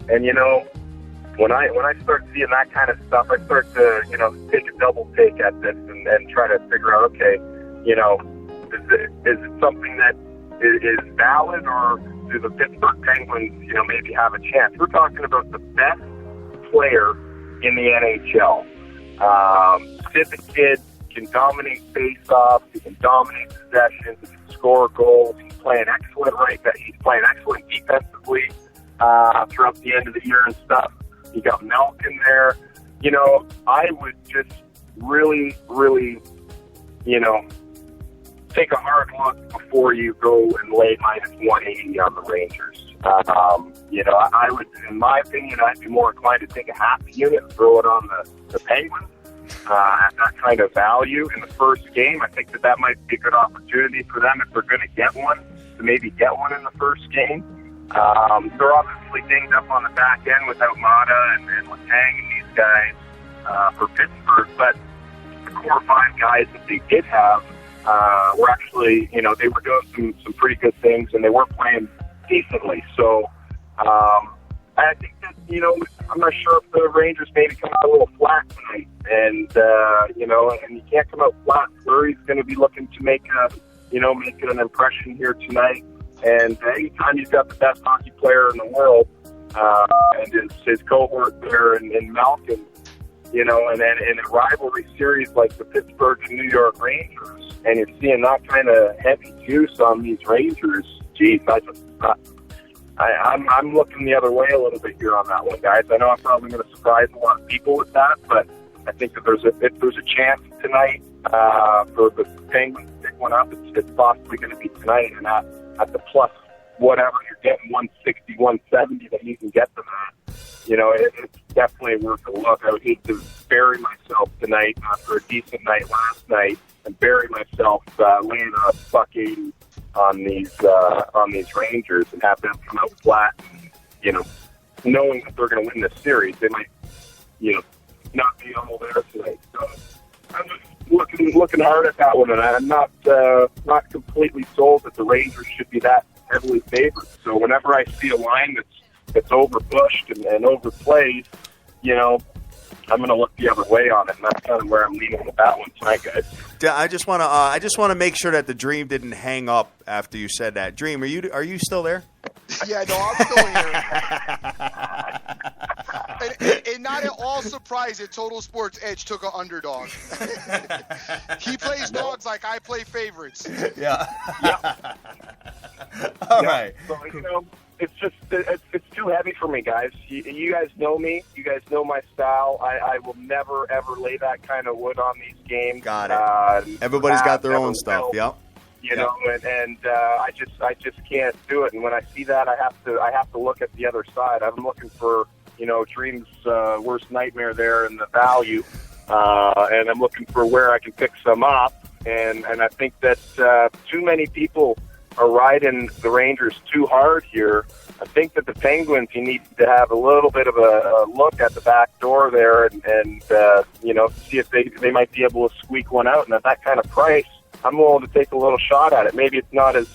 And, when I start seeing that kind of stuff, I start to, take a double take at this and try to figure out, okay, is it something that is valid, or do the Pittsburgh Penguins, maybe have a chance? We're talking about the best player in the NHL. Sid the Kid can dominate face-offs, he can dominate possessions, he can score goals, he's playing excellent he's playing excellent defensively throughout the end of the year and stuff. You got Malkin there. I would just really, really, take a hard look before you go and lay minus 180 on the Rangers. I would, in my opinion, I'd be more inclined to take a half unit and throw it on the Penguins at that kind of value in the first game. I think that might be a good opportunity for them if they're going to get one, to maybe get one in the first game. They're obviously dinged up on the back end without Mata and Letang and these guys for Pittsburgh, but the core 5 guys that they did have were actually, they were doing some pretty good things, and they were playing decently. So I think that, I'm not sure if the Rangers maybe come out a little flat tonight, and you can't come out flat. Fleury's going to be looking to make an impression here tonight. And anytime you've got the best hockey player in the world, and his cohort there in Malkin, and then in a rivalry series like the Pittsburgh and New York Rangers, and you're seeing that kind of heavy juice on these Rangers, geez, I'm looking the other way a little bit here on that one, guys. I know I'm probably going to surprise a lot of people with that, but I think that if there's a chance tonight for the Penguins to pick one up, it's possibly going to be tonight, and at the plus whatever you're getting, 160, 170 that you can get them at. It's definitely worth a look. I would hate to bury myself tonight after a decent night last night and bury myself laying a $1.80 on these Rangers and have them come out flat. Knowing that they're going to win this series, they might, not be all there tonight. So I'm just looking hard at that one, and I'm not completely sold that the Rangers should be that heavily favored. So whenever I see a line that's overbushed and overplayed, I'm going to look the other way on it, and that's kind of where I'm leaning with that one tonight, guys. I just want to make sure that the Dream didn't hang up after you said that. Dream, are you still there? Yeah, no, I'm still here. and not at all surprised that Total Sports Edge took an underdog. He plays dogs like I play favorites. Yeah. Yep. All right. So, it's just it's too heavy for me, guys. You guys know me. You guys know my style. I will never ever lay that kind of wood on these games. Got it. Everybody's got their own stuff. Yep. And I just can't do it. And when I see that, I have to look at the other side. I'm looking for Dream's worst nightmare there in the value, and I'm looking for where I can pick some up. And I think that too many people are riding the Rangers too hard here. I think that the Penguins, you need to have a little bit of a look at the back door there and see if they might be able to squeak one out. And at that kind of price, I'm willing to take a little shot at it. Maybe it's not as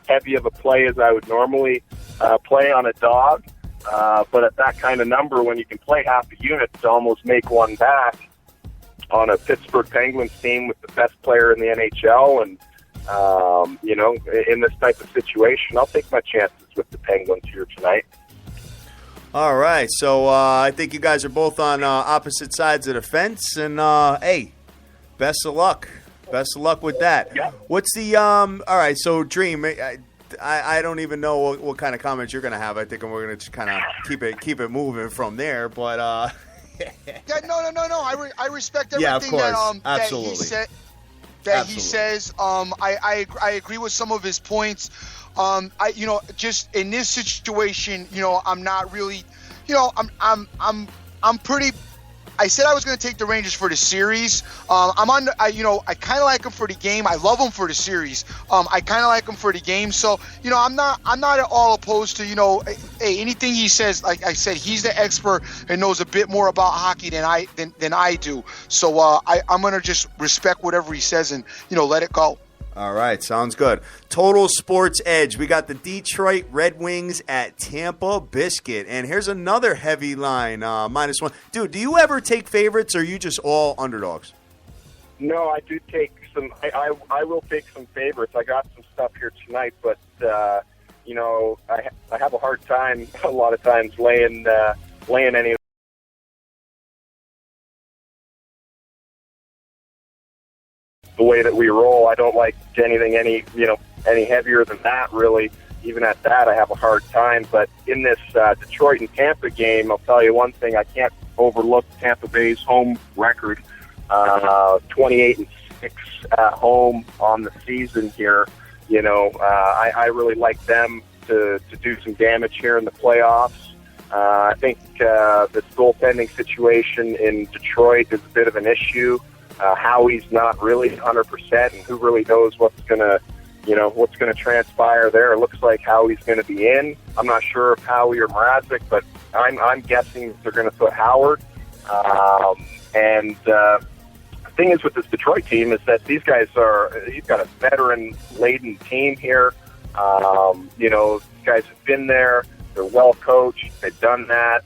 heavy of a play as I would normally play on a dog, but at that kind of number, when you can play half a unit to almost make one back on a Pittsburgh Penguins team with the best player in the NHL, and in this type of situation, I'll take my chances with the Penguins here tonight. All right, so I think you guys are both on opposite sides of the fence, and hey, best of luck. Best of luck with that. Yeah. What's the all right? So, Dream, I don't even know what kind of comments you're going to have. I think we're going to just kind of keep it moving from there. But yeah, no. I respect everything yeah, of course. that he said. He says. I agree with some of his points. Just in this situation, I'm not really, I'm pretty. I said I was going to take the Rangers for the series. I kind of like them for the game. I love them for the series. I kind of like them for the game. So, I'm not at all opposed to, hey, anything he says. Like I said, he's the expert and knows a bit more about hockey than I do. So I'm going to just respect whatever he says and, let it go. All right, sounds good. Total Sports Edge. We got the Detroit Red Wings at Tampa Biscuit. And here's another heavy line, -1. Dude, do you ever take favorites, or are you just all underdogs? No, I do take some. I will take some favorites. I got some stuff here tonight, but I have a hard time a lot of times laying any. The way that we roll, I don't like anything any heavier than that, really. Even at that, I have a hard time. But in this Detroit and Tampa game, I'll tell you one thing: I can't overlook Tampa Bay's home record, 28-6 at home on the season here. I really like them to do some damage here in the playoffs. I think this goaltending situation in Detroit is a bit of an issue. Howie's not really 100%, and who really knows what's gonna transpire there. It looks like Howie's gonna be in. I'm not sure if Howie or Mrazek, but I'm guessing they're gonna put Howard. The thing is with this Detroit team is that he's got a veteran-laden team here. These guys have been there. They're well coached. They've done that.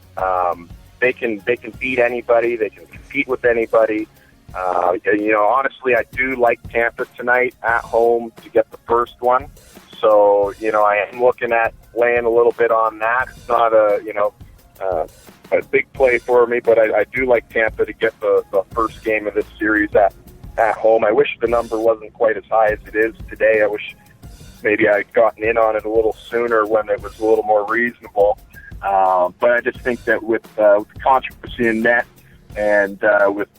They can beat anybody. They can compete with anybody. Honestly, I do like Tampa tonight at home to get the first one. So, I am looking at laying a little bit on that. It's not a big play for me, but I do like Tampa to get the first game of this series at home. I wish the number wasn't quite as high as it is today. I wish maybe I'd gotten in on it a little sooner when it was a little more reasonable. But I just think that with the controversy in net, and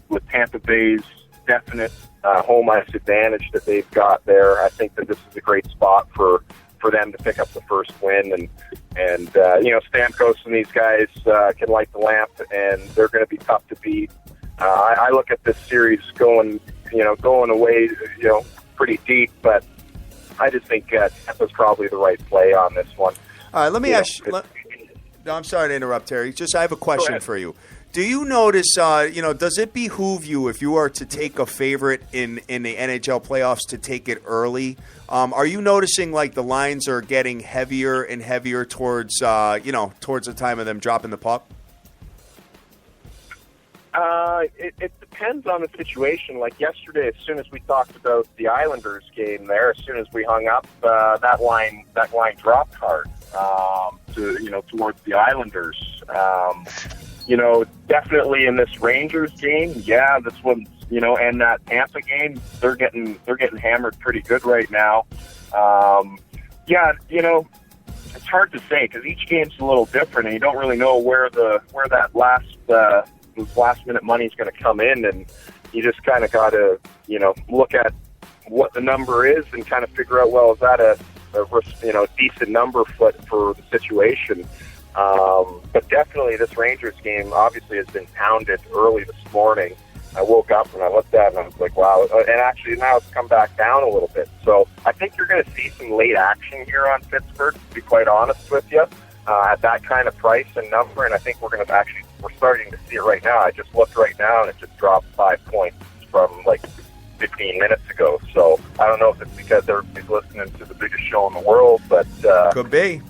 with Tampa Bay's definite home ice advantage that they've got there, I think that this is a great spot for them to pick up the first win. And Stamkos and these guys can light the lamp, and they're going to be tough to beat. I look at this series going away, pretty deep, but I just think Tampa's probably the right play on this one. All right, let me ask you. No, I'm sorry to interrupt, Terry. I have a question for you. Do you notice, does it behoove you if you are to take a favorite in the NHL playoffs to take it early? Are you noticing like the lines are getting heavier and heavier towards the time of them dropping the puck? It depends on the situation. Like yesterday, as soon as we talked about the Islanders game there, as soon as we hung up, that line dropped hard towards the Islanders. Definitely in this Rangers game, yeah, this one's, and that Tampa game, they're getting hammered pretty good right now. It's hard to say because each game's a little different, and you don't really know where that last minute money is going to come in, and you just kind of got to, look at what the number is and kind of figure out, well, is that a decent number for the situation? But definitely this Rangers game obviously has been pounded early this morning. I woke up and I looked at it and I was like, wow. And actually now it's come back down a little bit. So I think you're going to see some late action here on Pittsburgh, to be quite honest with you, at that kind of price and number. And I think we're starting to see it right now. I just looked right now and it just dropped 5 points from like 15 minutes ago. So I don't know if it's because everybody's listening to the biggest show in the world, but could be.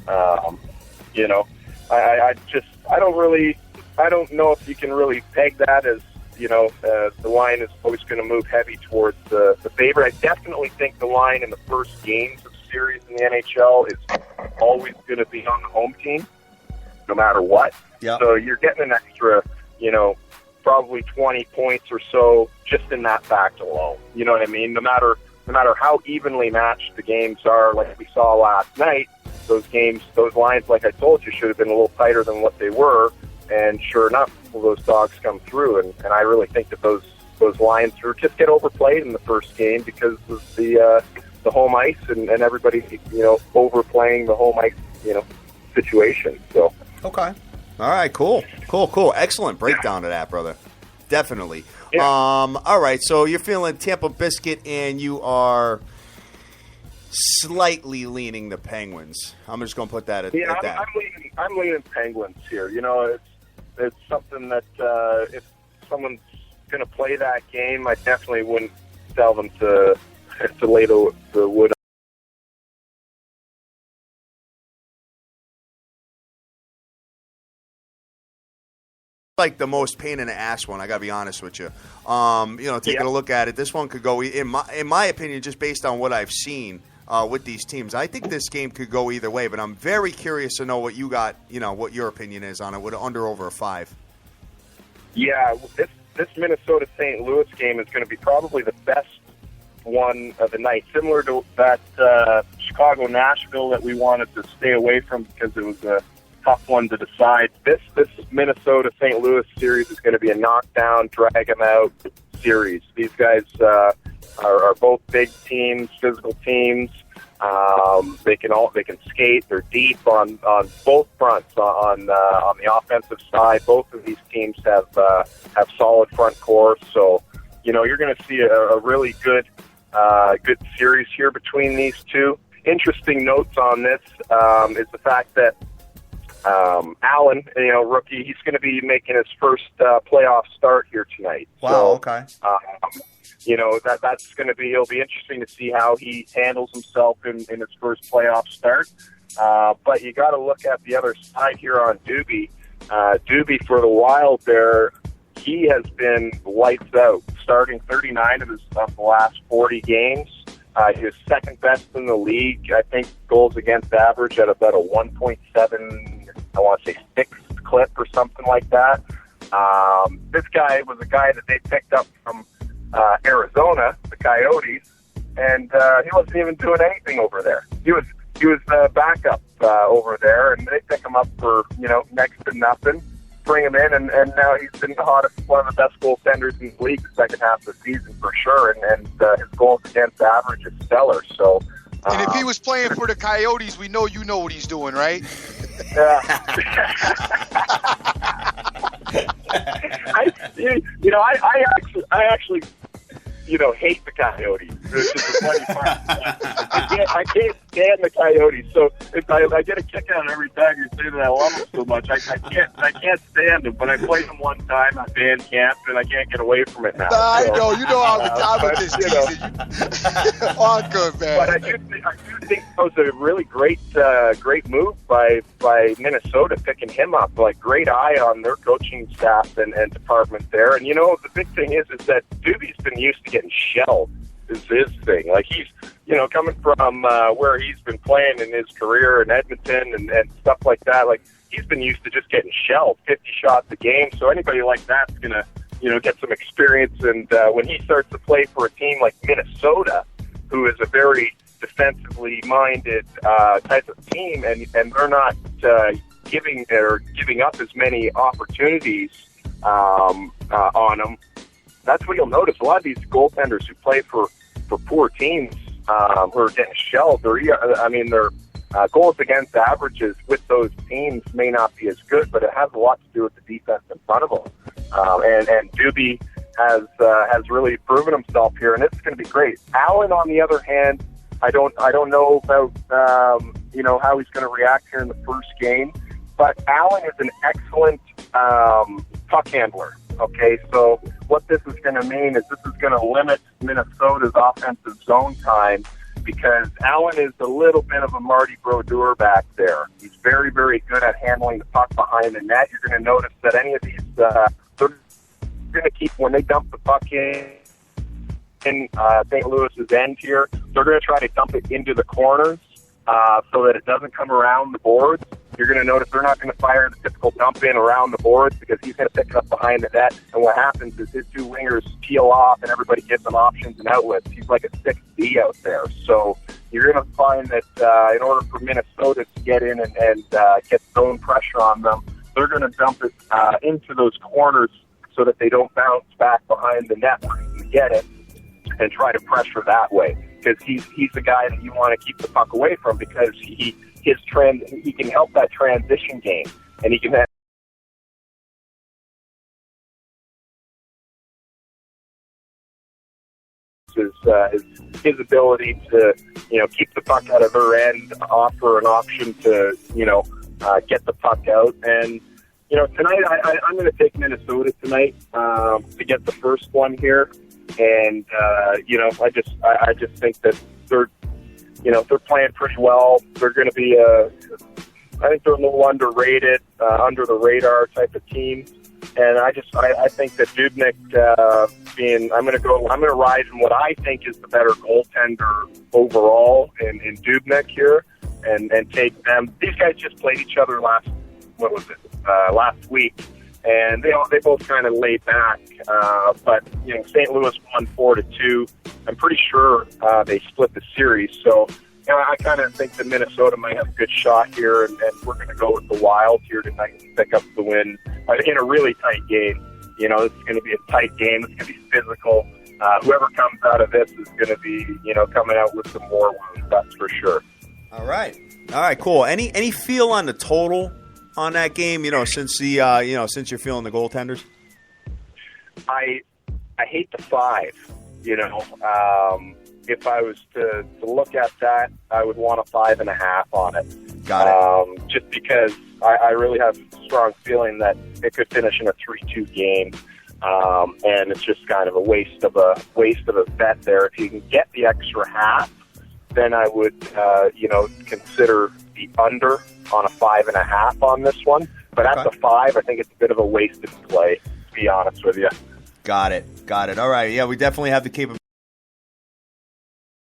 You know, I don't know if you can really peg that as, you know, the line is always going to move heavy towards the favorite. I definitely think the line in the first games of the series in the NHL is always going to be on the home team, no matter what. Yep. So you're getting an extra, you know, probably 20 points or so just in that fact alone. You know what I mean? No matter how evenly matched the games are, like we saw last night, those lines, like I told you, should have been a little tighter than what they were. And sure enough, those dogs come through, and I really think that those lines just get overplayed in the first game because of the home ice and everybody, you know, overplaying the home ice, you know, situation. So okay, all right, cool. Excellent breakdown of that, brother. Definitely. Yeah. All right, so you're feeling Tampa Biscuit, and you are slightly leaning the Penguins. I'm just going to put that at that. I'm leaning Penguins here. You know, it's something that if someone's going to play that game, I definitely wouldn't tell them to lay the wood. Like the most pain in the ass one, I gotta be honest with you. You know, taking a look at it, this one could go in my opinion, just based on what I've seen with these teams. I think this game could go either way, but I'm very curious to know what you got. You know, what your opinion is on it. With under over a 5. Yeah, this Minnesota St. Louis game is going to be probably the best one of the night, similar to that Chicago Nashville that we wanted to stay away from because it was a tough one to decide. This Minnesota St. Louis series is going to be a knockdown, drag them out series. These guys are both big teams, physical teams. They can skate. They're deep on both fronts. On the offensive side, both of these teams have solid front cores. So, you know, you're going to see a really good series here between these two. Interesting notes on this is the fact that Allen, you know, rookie, he's going to be making his first playoff start here tonight. Wow. So, okay. You know, it'll be interesting to see how he handles himself in his first playoff start. But you got to look at the other side here on Doobie. Doobie for the Wild there, he has been lights out, starting 39 of the last 40 games. He was second best in the league. I think goals against average at about a 1.7, I want to say 6 clip or something like that. This guy was a guy that they picked up from Arizona, the Coyotes, and he wasn't even doing anything over there. He was backup over there, and they pick him up for, you know, next to nothing, bring him in, and now he's been the hottest, one of the best goaltenders in the league the second half of the season for sure, and his goals against average is stellar. So, and if he was playing for the Coyotes, we know you know what he's doing, right? I actually hate the Coyotes. It's just a funny part. I can't stand the Coyotes. So I get a kick out every time you say that I love them so much. I can't stand them. But I played them one time at band camp, and I can't get away from it now. I know. You know I'm just teasing you. All good, man. But I do think it was a really great move by Minnesota picking him up. Like, great eye on their coaching staff and department there. And, you know, the big thing is that Doobie's been used to getting shelled is his thing. Like, he's, you know, coming from where he's been playing in his career in Edmonton and stuff like that. Like, he's been used to just getting shelled 50 shots a game. So anybody like that's going to, you know, get some experience. And when he starts to play for a team like Minnesota, who is a very defensively minded type of team, and they're not giving up as many opportunities on them, that's what you'll notice. A lot of these goaltenders who play for poor teams who are getting shelled, their goals against averages with those teams may not be as good, but it has a lot to do with the defense in front of them. And Doobie has really proven himself here, and it's going to be great. Allen, on the other hand, I don't know about how he's going to react here in the first game, but Allen is an excellent puck handler. Okay, so what this is going to mean is this is going to limit Minnesota's offensive zone time, because Allen is a little bit of a Marty Brodeur back there. He's very, very good at handling the puck behind the net. You're going to notice that any of these, they're going to keep, when they dump the puck in St. Louis's end here, they're going to try to dump it into the corners so that it doesn't come around the boards. You're going to notice they're not going to fire the typical dump in around the boards, because he's going to pick it up behind the net. And what happens is his two wingers peel off and everybody gives them options and outlets. He's like a 6D out there. So you're going to find that in order for Minnesota to get in and get zone pressure on them, they're going to dump it into those corners so that they don't bounce back behind the net where he can get it and try to pressure that way. Because he's the guy that you want to keep the puck away from, because he can help that transition game, and he can have his ability to keep the puck out of their end, offer an option to get the puck out. And tonight I'm going to take Minnesota tonight to get the first one here. And I just think that they're playing pretty well. They're going to be I think they're a little underrated, under the radar type of team. And I think that Dubnyk I'm going to ride in what I think is the better goaltender overall in Dubnyk here, and take them. These guys just played each other last week. And they both kind of laid back, but St. Louis won 4-2. I'm pretty sure they split the series. So I kind of think that Minnesota might have a good shot here, and we're going to go with the Wild here tonight and pick up the win in a really tight game. This is going to be a tight game. It's going to be physical. Whoever comes out of this is going to be coming out with some more wins. That's for sure. All right, cool. Any feel on the total on that game, since since you're feeling the goaltenders? I hate the 5. If I was to look at that, I would want a 5.5 on it. Got it. Just because I really have a strong feeling that it could finish in a 3-2 game, and it's just kind of a waste of a bet there. If you can get the extra half, then I would consider the under on a 5.5 on this one. But at the 5, I think it's a bit of a wasted play, to be honest with you. Got it. All right. Yeah, we definitely have the capability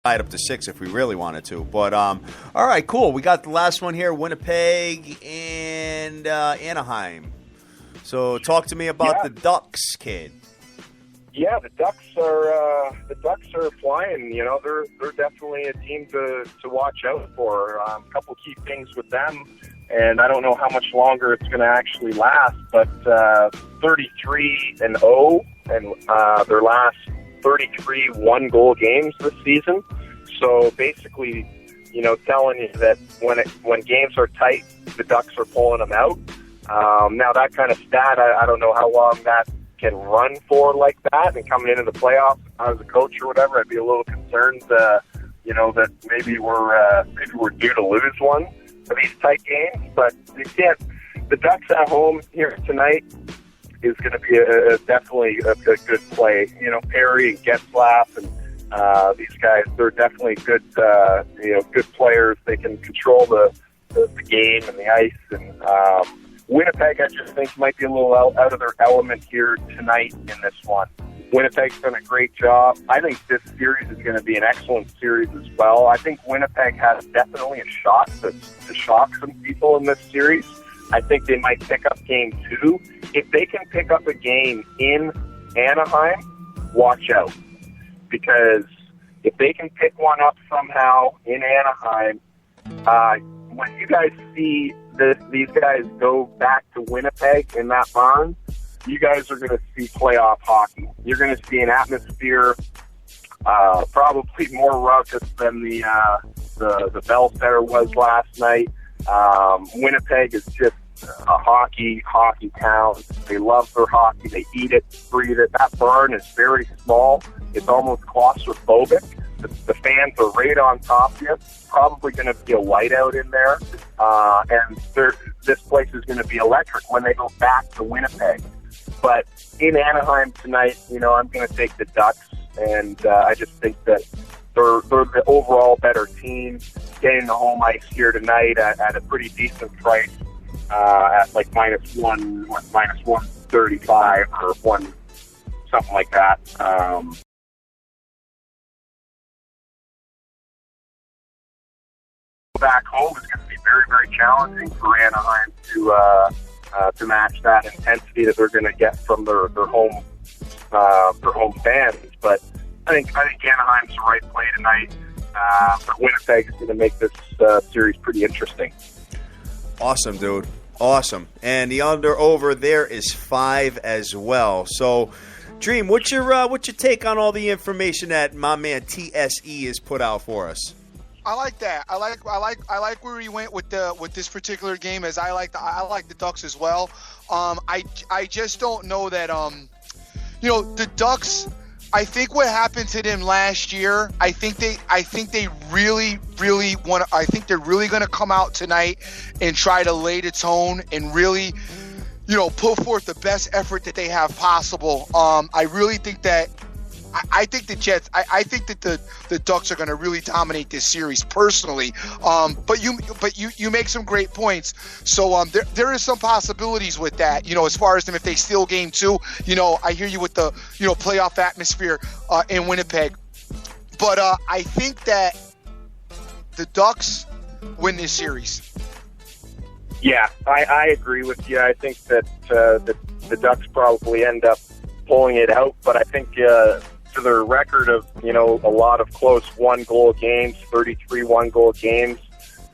up to 6 if we really wanted to. But all right, cool. We got the last one here: Winnipeg and Anaheim. So talk to me about the Ducks, kid. Yeah, the Ducks are flying. They're definitely a team to watch out for. A couple key things with them, and I don't know how much longer it's going to actually last. But 33-0, and their last 33 one-goal games this season. So basically, telling you that when games are tight, the Ducks are pulling them out. Now that kind of stat, I don't know how long that can run for like that, and coming into the playoffs, if I was a coach or whatever, I'd be a little concerned, that maybe we're due to lose one of these tight games. But you can't. The Ducks at home here tonight is going to be definitely a good play. Perry and Getzlaf and these guys, they're definitely good players. They can control the game and the ice. And Winnipeg, I just think, might be a little out of their element here tonight in this one. Winnipeg's done a great job. I think this series is going to be an excellent series as well. I think Winnipeg has definitely a shot to shock some people in this series. I think they might pick up game 2. If they can pick up a game in Anaheim, watch out. Because if they can pick one up somehow in Anaheim, when you guys see these guys go back to Winnipeg in that barn, you guys are going to see playoff hockey. You're going to see an atmosphere probably more raucous than the Bell Center was last night. Winnipeg is just a hockey town. They love their hockey. They eat it, breathe it. That barn is very small. It's almost claustrophobic. The fans are right on top of you. Probably going to be a whiteout in there. And this place is going to be electric when they go back to Winnipeg. But in Anaheim tonight, I'm going to take the Ducks. And I just think that they're the overall better team. Getting the home ice here tonight at a pretty decent price, at like minus 135 or something like that. Back home is going to be very, very challenging for Anaheim to match that intensity that they're going to get from their home fans. But I think Anaheim's the right play tonight. But Winnipeg's going to make this series pretty interesting. Awesome, dude. Awesome. And the under/over there is 5 as well. So, Dream, what's your take on all the information that my man TSE has put out for us? I like that. I like where he went with this particular game. As I like the Ducks as well. I just don't know that the Ducks. I think what happened to them last year. I think they really want to. I think they're really going to come out tonight and try to lay the tone and really, put forth the best effort that they have possible. I really think that. I think the Jets. I think that the Ducks are going to really dominate this series personally. But you make some great points. So there is some possibilities with that. As far as them if they steal game 2. I hear you with the playoff atmosphere in Winnipeg. But I think that the Ducks win this series. Yeah, I agree with you. I think that the Ducks probably end up pulling it out. But I think. To their record of, a lot of close 1-goal games, 33 1-goal games.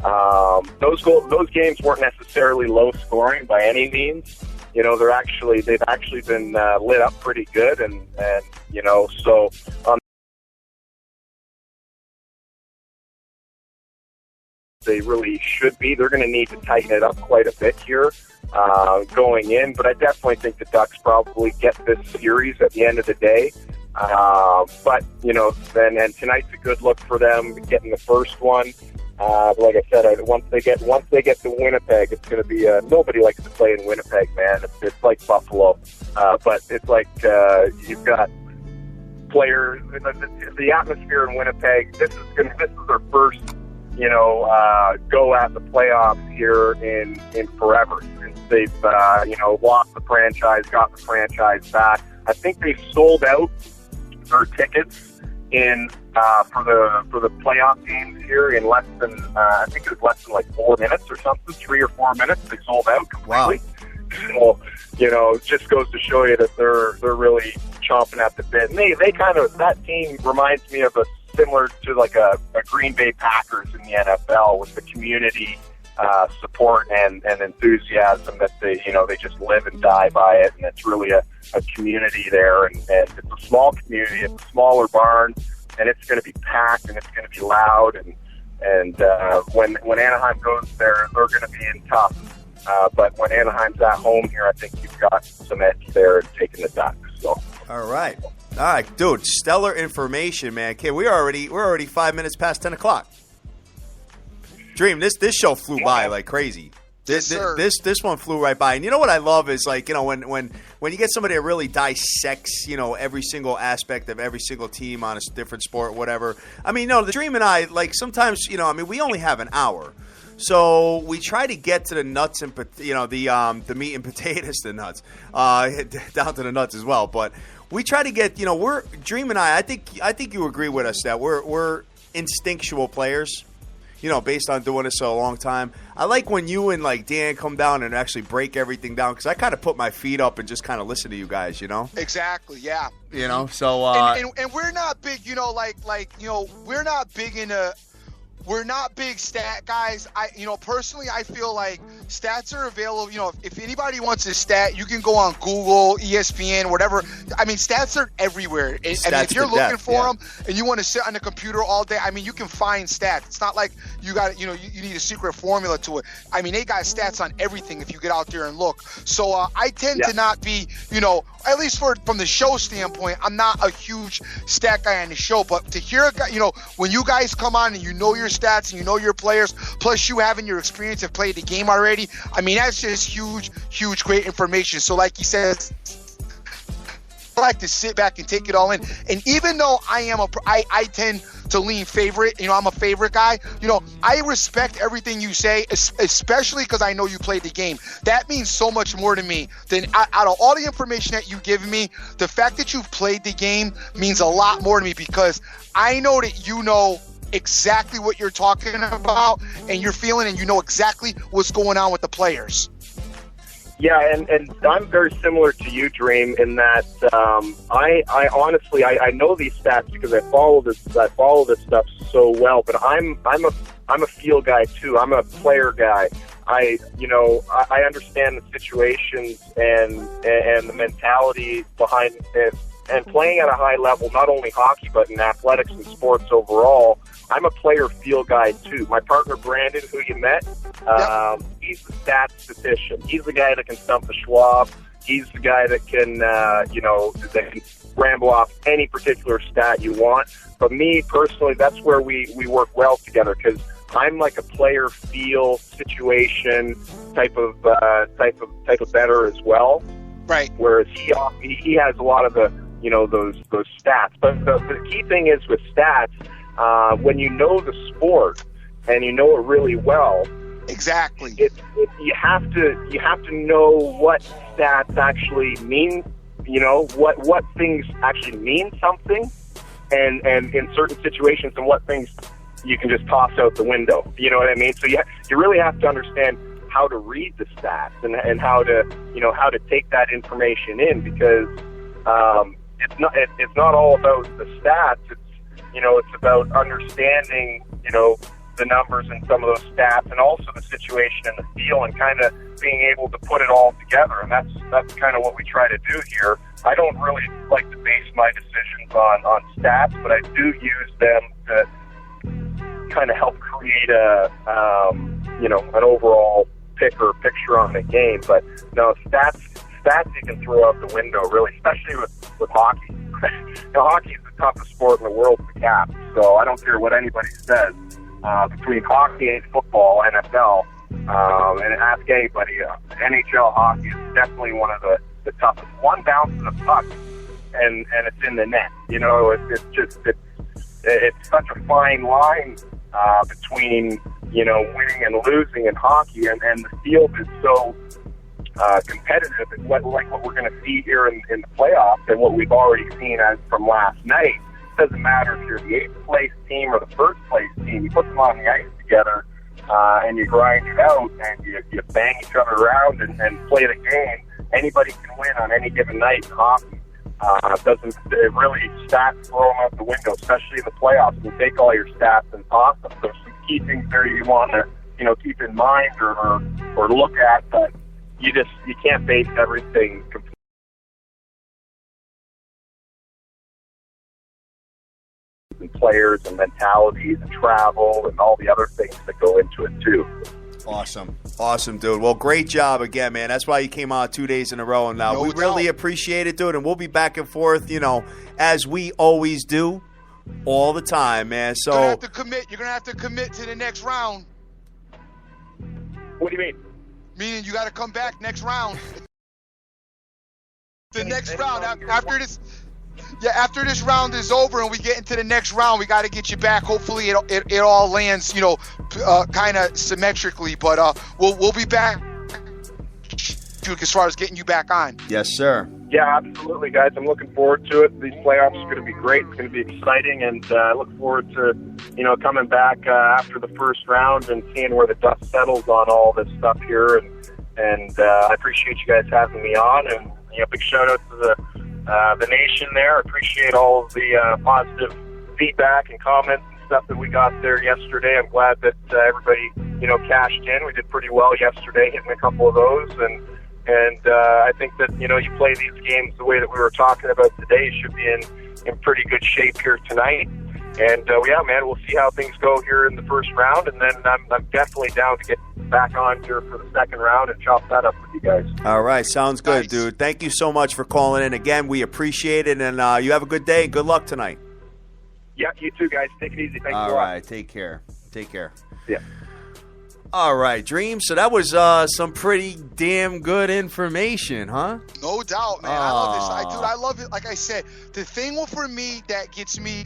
Those games weren't necessarily low scoring by any means. They've actually been lit up pretty good, and so they really should be. They're going to need to tighten it up quite a bit here going in, but I definitely think the Ducks probably get this series at the end of the day. But then tonight's a good look for them getting the first one. Like I said, once they get to Winnipeg, it's going to be nobody likes to play in Winnipeg, man. It's like Buffalo, but it's like you've got players. The atmosphere in Winnipeg. This is their first, go at the playoffs here in forever. Since they've lost the franchise, got the franchise back. I think they sold out their tickets for the playoff games here in less than I think it was less than like 4 minutes or something, 3 or 4 minutes. They sold out completely. Wow. So it just goes to show you that they're really chomping at the bit. And they kind of, that team reminds me of similar to like a Green Bay Packers in the NFL with the community support and enthusiasm that they just live and die by it, and it's really a community there, and it's a small community, it's a smaller barn, and it's going to be packed and it's going to be loud, and when Anaheim goes there, they're going to be in tough. But when Anaheim's at home here, I think you've got some edge there in taking the Ducks. So. All right, dude, stellar information, man. Okay, we're already 5 minutes past 10 o'clock. Dream, this show flew by like crazy. This one flew right by. And you know what I love is like, when you get somebody that really dissects, every single aspect of every single team on a different sport, whatever. I mean, the Dream and I, like sometimes, we only have an hour. So we try to get to the nuts and, the meat and potatoes, the nuts, down to the nuts as well. But we try to get, we're Dream and I think you agree with us that we're instinctual players. Based on doing this so a long time. I like when you and, like, Dan come down and actually break everything down, because I kind of put my feet up and just kind of listen to you guys, Exactly, yeah. So... And we're not big, we're not big into... we're not big stat guys. Personally, I feel like stats are available. If anybody wants a stat, you can go on Google, ESPN, whatever. I mean, stats are everywhere. If you're looking for them and you want to sit on the computer all day, I mean, you can find stats. It's not like you got, you need a secret formula to it. I mean, they got stats on everything if you get out there and look. So I tend to not be, at least from the show standpoint, I'm not a huge stat guy on the show. But to hear a guy, when you guys come on and you know your stats and you know your players, plus you having your experience and played the game already, I mean, that's just huge, great information. So like he says, I like to sit back and take it all in. And even though I tend to lean favorite, I'm a favorite guy, I respect everything you say, especially because I know you played the game. That means so much more to me than out of all the information that you give me. The fact that you've played the game means a lot more to me, because I know that you know exactly what you're talking about and you're feeling, and you know exactly what's going on with the players. Yeah, and I'm very similar to you, Dream, in that I honestly know these stats because I follow this stuff so well. But I'm a feel guy too. I'm a player guy. I understand the situations and the mentality behind it. And playing at a high level, not only hockey but in athletics and sports overall, I'm a player feel guy too. My partner Brandon, who you met, he's the statistician. He's the guy that can stump the Schwab. He's the guy that can, that can ramble off any particular stat you want. But me personally, that's where we work well together, because I'm like a player feel situation type of better as well. Right. Whereas he has a lot of the those stats. But the key thing is with stats, when you know the sport and you know it really well, exactly, you have to know what stats actually mean. What things actually mean something, and in certain situations, and what things you can just toss out the window. You know what I mean? So you really have to understand how to read the stats and how to take that information in, because it's not all about the stats. It's about understanding the numbers and some of those stats, and also the situation and the feel, and kind of being able to put it all together. And that's kind of what we try to do here. I don't really like to base my decisions on stats, but I do use them to kind of help create an overall picture on the game. But no, stats you can throw out the window, really, especially with hockey. Hockey is the toughest sport in the world to cap, so I don't care what anybody says. Between hockey and football, NFL, and ask anybody, NHL hockey is definitely one of the toughest. One bounce of the puck, and it's in the net. It's such a fine line between winning and losing in hockey, and the field is so competitive. Like what we're going to see here in the playoffs, and what we've already seen as from last night. It doesn't matter if you're the 8th place team or the 1st place team. You put them on the ice together, and you grind it out, and you bang each other around and play the game. Anybody can win on any given night in hockey. It really stats throw them out the window, especially in the playoffs. You take all your stats and toss them. So some key things there you want to keep in mind or look at, but you can't base everything completely. And players and mentalities and travel and all the other things that go into it too. Awesome, dude. Well, great job again, man. That's why you came on 2 days in a row, and we really appreciate it, dude. And we'll be back and forth, as we always do, all the time, man. So you're gonna have to commit to the next round. What do you mean? Meaning you got to come back next round. The next round after this. Yeah, after this round is over and we get into the next round, we got to get you back. Hopefully, it all lands, kind of symmetrically. But we'll be back as far as getting you back on. Yes, sir. Yeah, absolutely, guys. I'm looking forward to it. These playoffs are going to be great. It's going to be exciting, and I look forward to coming back after the first round and seeing where the dust settles on all this stuff here. And I appreciate you guys having me on, and big shout out to the nation there. I appreciate all of the positive feedback and comments and stuff that we got there yesterday. I'm glad that everybody, cashed in. We did pretty well yesterday, hitting a couple of those, and I think that, you play these games the way that we were talking about today, should be in pretty good shape here tonight. And, yeah, man, we'll see how things go here in the first round, and then I'm definitely down to get back on here for the second round and chop that up with you guys. All right, sounds good, Nice. dude. Thank you so much for calling in. Again, we appreciate it, and you have a good day. Good luck tonight. Yeah, you too, guys. Take it easy. Thanks All a lot. right, take care. Take care. Yeah. All right, Dream. So that was some pretty damn good information, huh? No doubt, man. I love this. I love it. Like I said, the thing for me that gets me,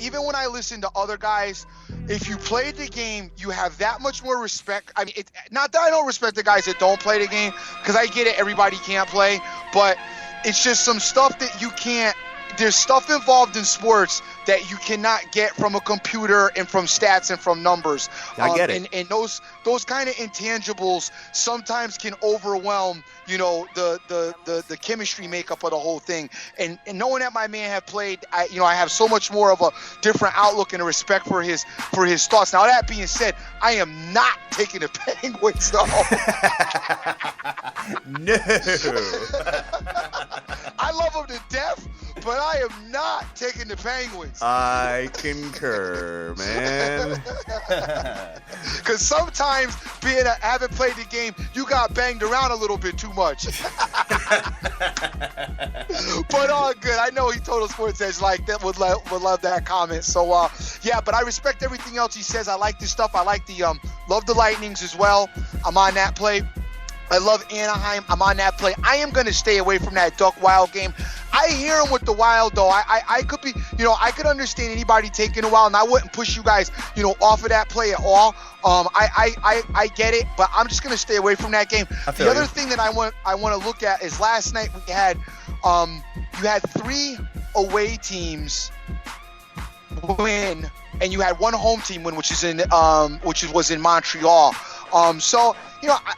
even when I listen to other guys, if you played the game, you have that much more respect. I mean, not that I don't respect the guys that don't play the game, because I get it, everybody can't play, but it's just some stuff that you can't. There's stuff involved in sports that you cannot get from a computer and from stats and from numbers. I get it. And those kind of intangibles sometimes can overwhelm, the chemistry makeup of the whole thing. And knowing that my man have played, I have so much more of a different outlook and a respect for his thoughts. Now, that being said, I am not taking the Penguins, though. No. I love them to death, but I am not taking the Penguins. I concur, man. Because sometimes having played the game, you got banged around a little bit too much. But all good. I know he Total Sports Edge like that would love that comment. So yeah, but I respect everything else he says. I like this stuff. I like the love the Lightnings as well. I'm on that play. I love Anaheim. I'm on that play. I am going to stay away from that Duck Wild game. I hear him with the Wild, though. I could be, I could understand anybody taking a Wild, and I wouldn't push you guys, off of that play at all. I get it, but I'm just going to stay away from that game. The other thing that I want to look at is last night we had, you had 3 away teams win, and you had 1 home team win, which was in Montreal. So,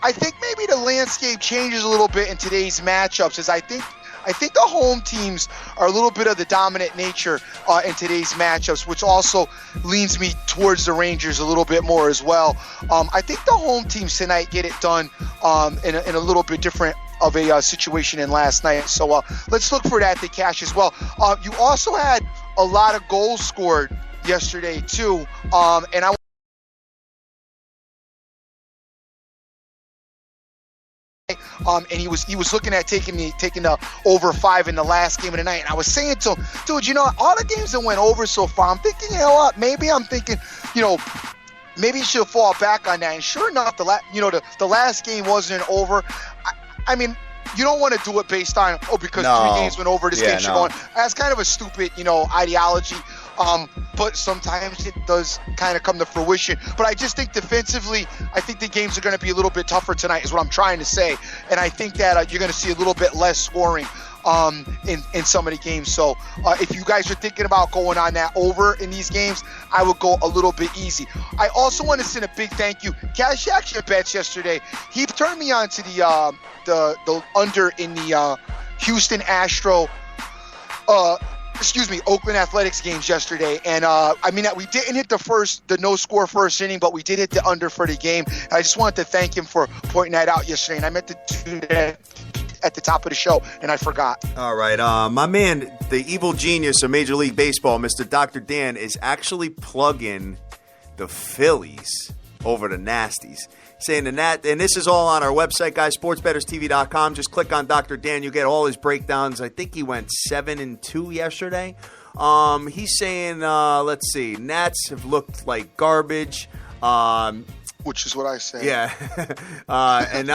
I think maybe the landscape changes a little bit in today's matchups, as I think the home teams are a little bit of the dominant nature in today's matchups, which also leans me towards the Rangers a little bit more as well. I think the home teams tonight get it done in a little bit different of a situation than last night. So let's look for that to cash as well. You also had a lot of goals scored yesterday too, and and he was looking at taking the over 5 in the last game of the night. And I was saying to him, dude, all the games that went over so far, I'm thinking, maybe maybe you should fall back on that. And sure enough, the last game wasn't over. I mean, you don't want to do it based on, because 3 games went over, this game should go on. That's kind of a stupid, ideology. But sometimes it does kind of come to fruition. But I just think defensively, I think the games are going to be a little bit tougher tonight is what I'm trying to say. And I think that you're going to see a little bit less scoring in some of the games. So if you guys are thinking about going on that over in these games, I would go a little bit easy. I also want to send a big thank you. Cash Action Bets yesterday, he turned me on to the under in the Houston Astro Oakland Athletics games yesterday. And we didn't hit the no score first inning, but we did hit the under for the game. I just wanted to thank him for pointing that out yesterday. And I meant to do that at the top of the show, and I forgot. All right. My man, the evil genius of Major League Baseball, Mr. Dr. Dan, is actually plugging the Phillies over the Nasties. Saying that, and this is all on our website, guys, sportsbetterstv.com. Just click on Dr. Dan. You get all his breakdowns. I think he went 7-2 yesterday. He's saying, let's see, Nats have looked like garbage. Which is what I say. Yeah. And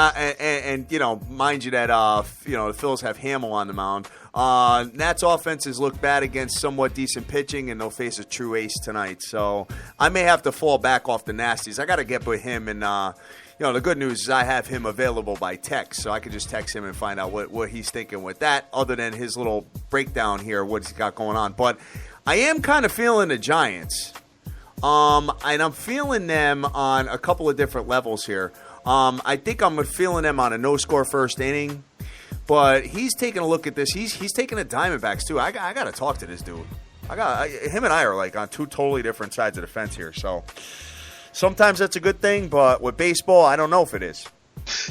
mind you that, the Phils have Hamill on the mound. Nats offenses look bad against somewhat decent pitching, and they'll face a true ace tonight. So I may have to fall back off the Nasties. I got to get with him, and the good news is I have him available by text, so I can just text him and find out what he's thinking with that, other than his little breakdown here, what he's got going on. But I am kind of feeling the Giants. And I'm feeling them on a couple of different levels here. I think I'm feeling them on a no-score first inning. But he's taking a look at this. He's taking the Diamondbacks, too. I got to talk to this dude. Him and I are like on two totally different sides of the fence here. So sometimes that's a good thing, but with baseball, I don't know if it is.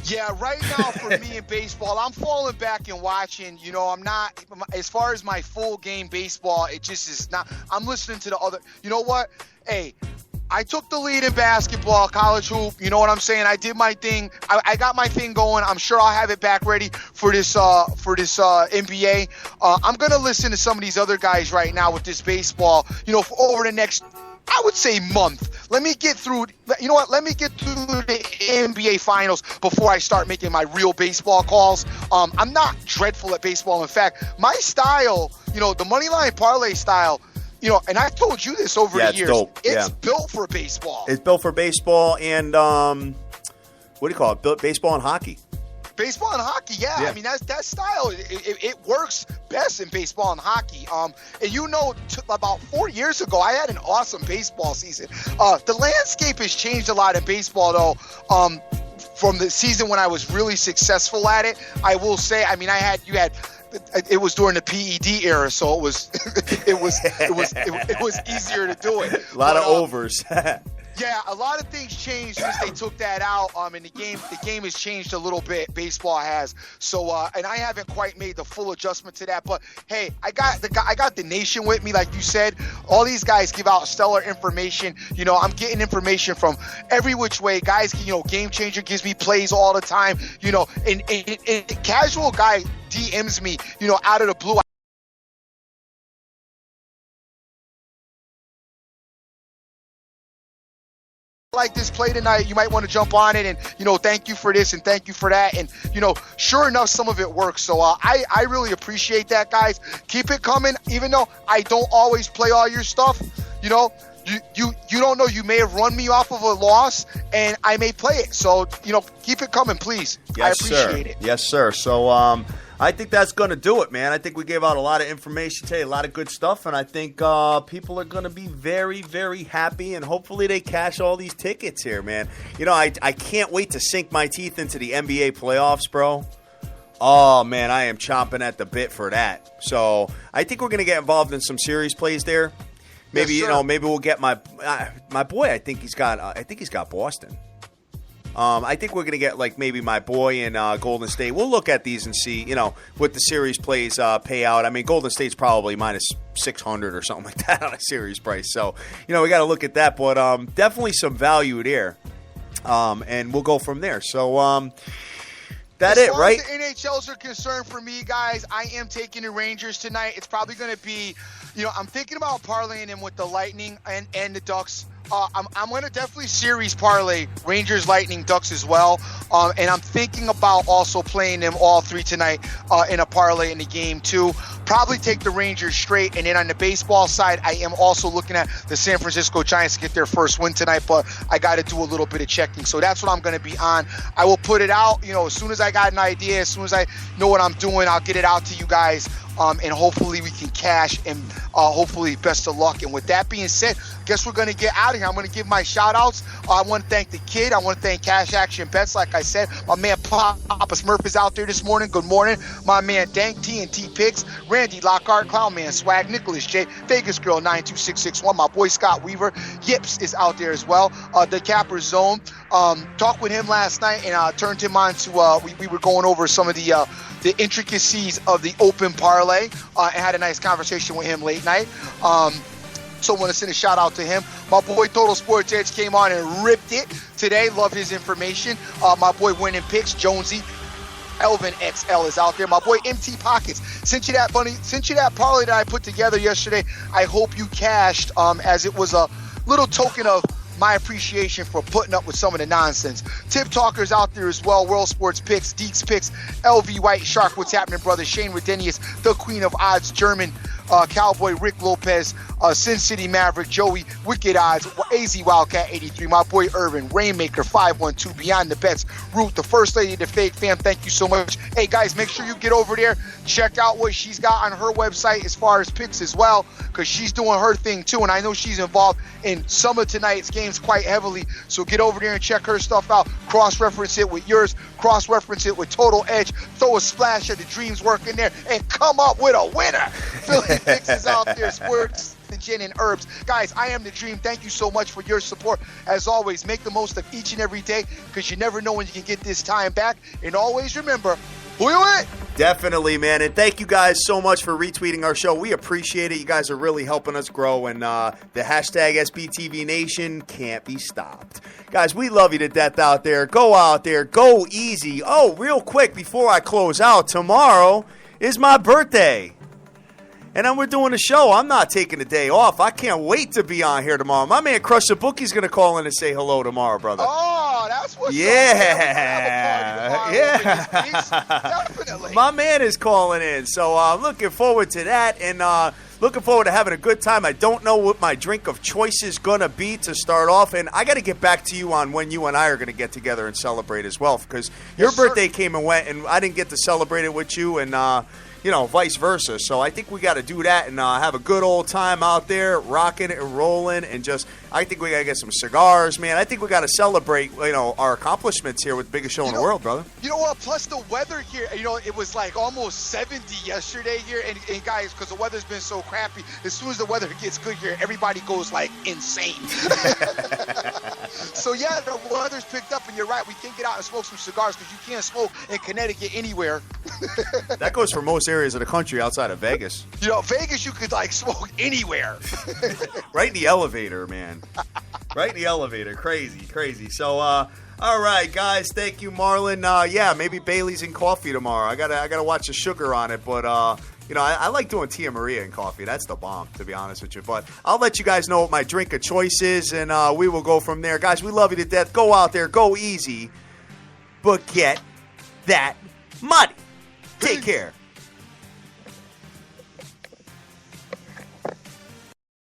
Yeah, right now for me in baseball, I'm falling back and watching. I'm not, as far as my full game baseball, it just is not. I'm listening to the other. You know what? Hey, I took the lead in basketball, college hoop. You know what I'm saying? I did my thing. I got my thing going. I'm sure I'll have it back ready for this NBA. I'm gonna listen to some of these other guys right now with this baseball. For over the next, I would say, month. Let me get through. You know what? Let me get through the NBA Finals before I start making my real baseball calls. I'm not dreadful at baseball. In fact, my style, the money line parlay style. And I've told you this over the years. Dope. It's built for baseball. It's built for baseball and what do you call it? Baseball and hockey. Baseball and hockey, yeah. I mean, that style, it works best in baseball and hockey. And about 4 years ago, I had an awesome baseball season. The landscape has changed a lot in baseball, though. From the season when I was really successful at it, I will say. I mean, it was during the PED era, so it was easier to do it. A lot of overs. Yeah, a lot of things changed since they took that out. And the game has changed a little bit. Baseball has. So, and I haven't quite made the full adjustment to that. But hey, I got the nation with me, like you said. All these guys give out stellar information. I'm getting information from every which way. Guys, Game Changer gives me plays all the time. And casual guy DMs me, out of the blue. Like this play tonight, you might want to jump on it and thank you for this and thank you for that, and sure enough, some of it works. So I really appreciate that, guys. Keep it coming, even though I don't always play all your stuff. You don't know, you may have run me off of a loss and I may play it. So keep it coming, please. Yes, I appreciate it. Yes, sir. So I think that's going to do it, man. I think we gave out a lot of information today, a lot of good stuff, and I think people are going to be very, very happy, and hopefully they cash all these tickets here, man. I can't wait to sink my teeth into the NBA playoffs, bro. Oh, man, I am chomping at the bit for that. So I think we're going to get involved in some series plays there. Maybe, yes, maybe we'll get my boy. I think he's got Boston. I think we're going to get maybe my boy in Golden State. We'll look at these and see, what the series plays pay out. I mean, Golden State's probably minus 600 or something like that on a series price. So, we got to look at that. But definitely some value there. And we'll go from there. So, that's it, right? As far as the NHLs are concerned, for me, guys, I am taking the Rangers tonight. It's probably going to be, I'm thinking about parlaying them with the Lightning and the Ducks. I'm going to definitely series parlay Rangers, Lightning, Ducks as well. And I'm thinking about also playing them all three tonight in a parlay in the game too. Probably take the Rangers straight. And then on the baseball side, I am also looking at the San Francisco Giants to get their first win tonight. But I got to do a little bit of checking. So that's what I'm going to be on. I will put it out, as soon as I got an idea, as soon as I know what I'm doing, I'll get it out to you guys. And hopefully we can cash, and hopefully best of luck. And with that being said, I guess we're going to get out of here. I'm going to give my shout outs. I want to thank the kid. I want to thank Cash Action Bets. Like I said, my man Papa Smurf is out there this morning. Good morning. My man Dank TNT Picks, Randy Lockhart, Clown Man Swag, Nicholas J, Vegas Girl 92661, my boy Scott Weaver, Yips is out there as well. The Capper Zone. Talked with him last night and turned him on to we were going over some of the intricacies of the open parlay and had a nice conversation with him late night. So I want to send a shout out to him. My boy Total Sports Edge came on and ripped it today. Love his information. My boy Winning Picks, Jonesy. Elvin XL is out there. My boy MT Pockets. Sent you that parlay that I put together yesterday. I hope you cashed as it was a little token of my appreciation for putting up with some of the nonsense. Tip Talkers out there as well. World Sports Picks, Deeks Picks, LV White, Shark, What's Happening, brother, Shane Redenius, the Queen of Odds, German, Cowboy, Rick Lopez, Sin City Maverick, Joey, Wicked Odds, AZ Wildcat 83, my boy Irvin, Rainmaker 512, Beyond the Bets, Root, the First Lady of the Fake Fam, thank you so much. Hey guys, make sure you get over there, check out what she's got on her website as far as picks as well, because she's doing her thing too, and I know she's involved in some of tonight's games quite heavily, so get over there and check her stuff out, cross-reference it with yours, cross-reference it with Total Edge, throw a splash of the Dreams work in there, and come up with a winner. Philly Fixes out there, sports, the gin and herbs. Guys, I am the Dream. Thank you so much for your support. As always, make the most of each and every day, because you never know when you can get this time back. And always remember, who you with? Definitely, man. And thank you guys so much for retweeting our show. We appreciate it. You guys are really helping us grow. And the hashtag SBTV Nation can't be stopped. Guys, we love you to death out there. Go out there. Go easy. Oh, real quick before I close out, tomorrow is my birthday. And then we're doing a show. I'm not taking a day off. I can't wait to be on here tomorrow. My man Crush the Bookie's going to call in and say hello tomorrow, brother. Oh, that's what's Definitely. My man is calling in. So I'm looking forward to that and looking forward to having a good time. I don't know what my drink of choice is going to be to start off. And I got to get back to you on when you and I are going to get together and celebrate as well. Because your birthday came and went, and I didn't get to celebrate it with you. And vice versa. So I think we got to do that and have a good old time out there, rocking and rolling, and I think we got to get some cigars, man. I think we got to celebrate, our accomplishments here with the biggest show in the world, brother. You know what? Plus the weather here, it was like almost 70 yesterday here, and guys, because the weather's been so crappy, as soon as the weather gets good here, everybody goes like insane. So yeah, the weather's picked up, and you're right. We can get out and smoke some cigars because you can't smoke in Connecticut anywhere. That goes for most areas of the country outside of Vegas. Vegas, you could like smoke anywhere. Right in the elevator, man. Right in the elevator. Crazy. So, all right, guys. Thank you, Marlon. Maybe Bailey's and coffee tomorrow. I gotta watch the sugar on it, but I like doing Tia Maria and coffee. That's the bomb, to be honest with you. But I'll let you guys know what my drink of choice is, and we will go from there. Guys, we love you to death. Go out there, go easy, but get that money. Take care.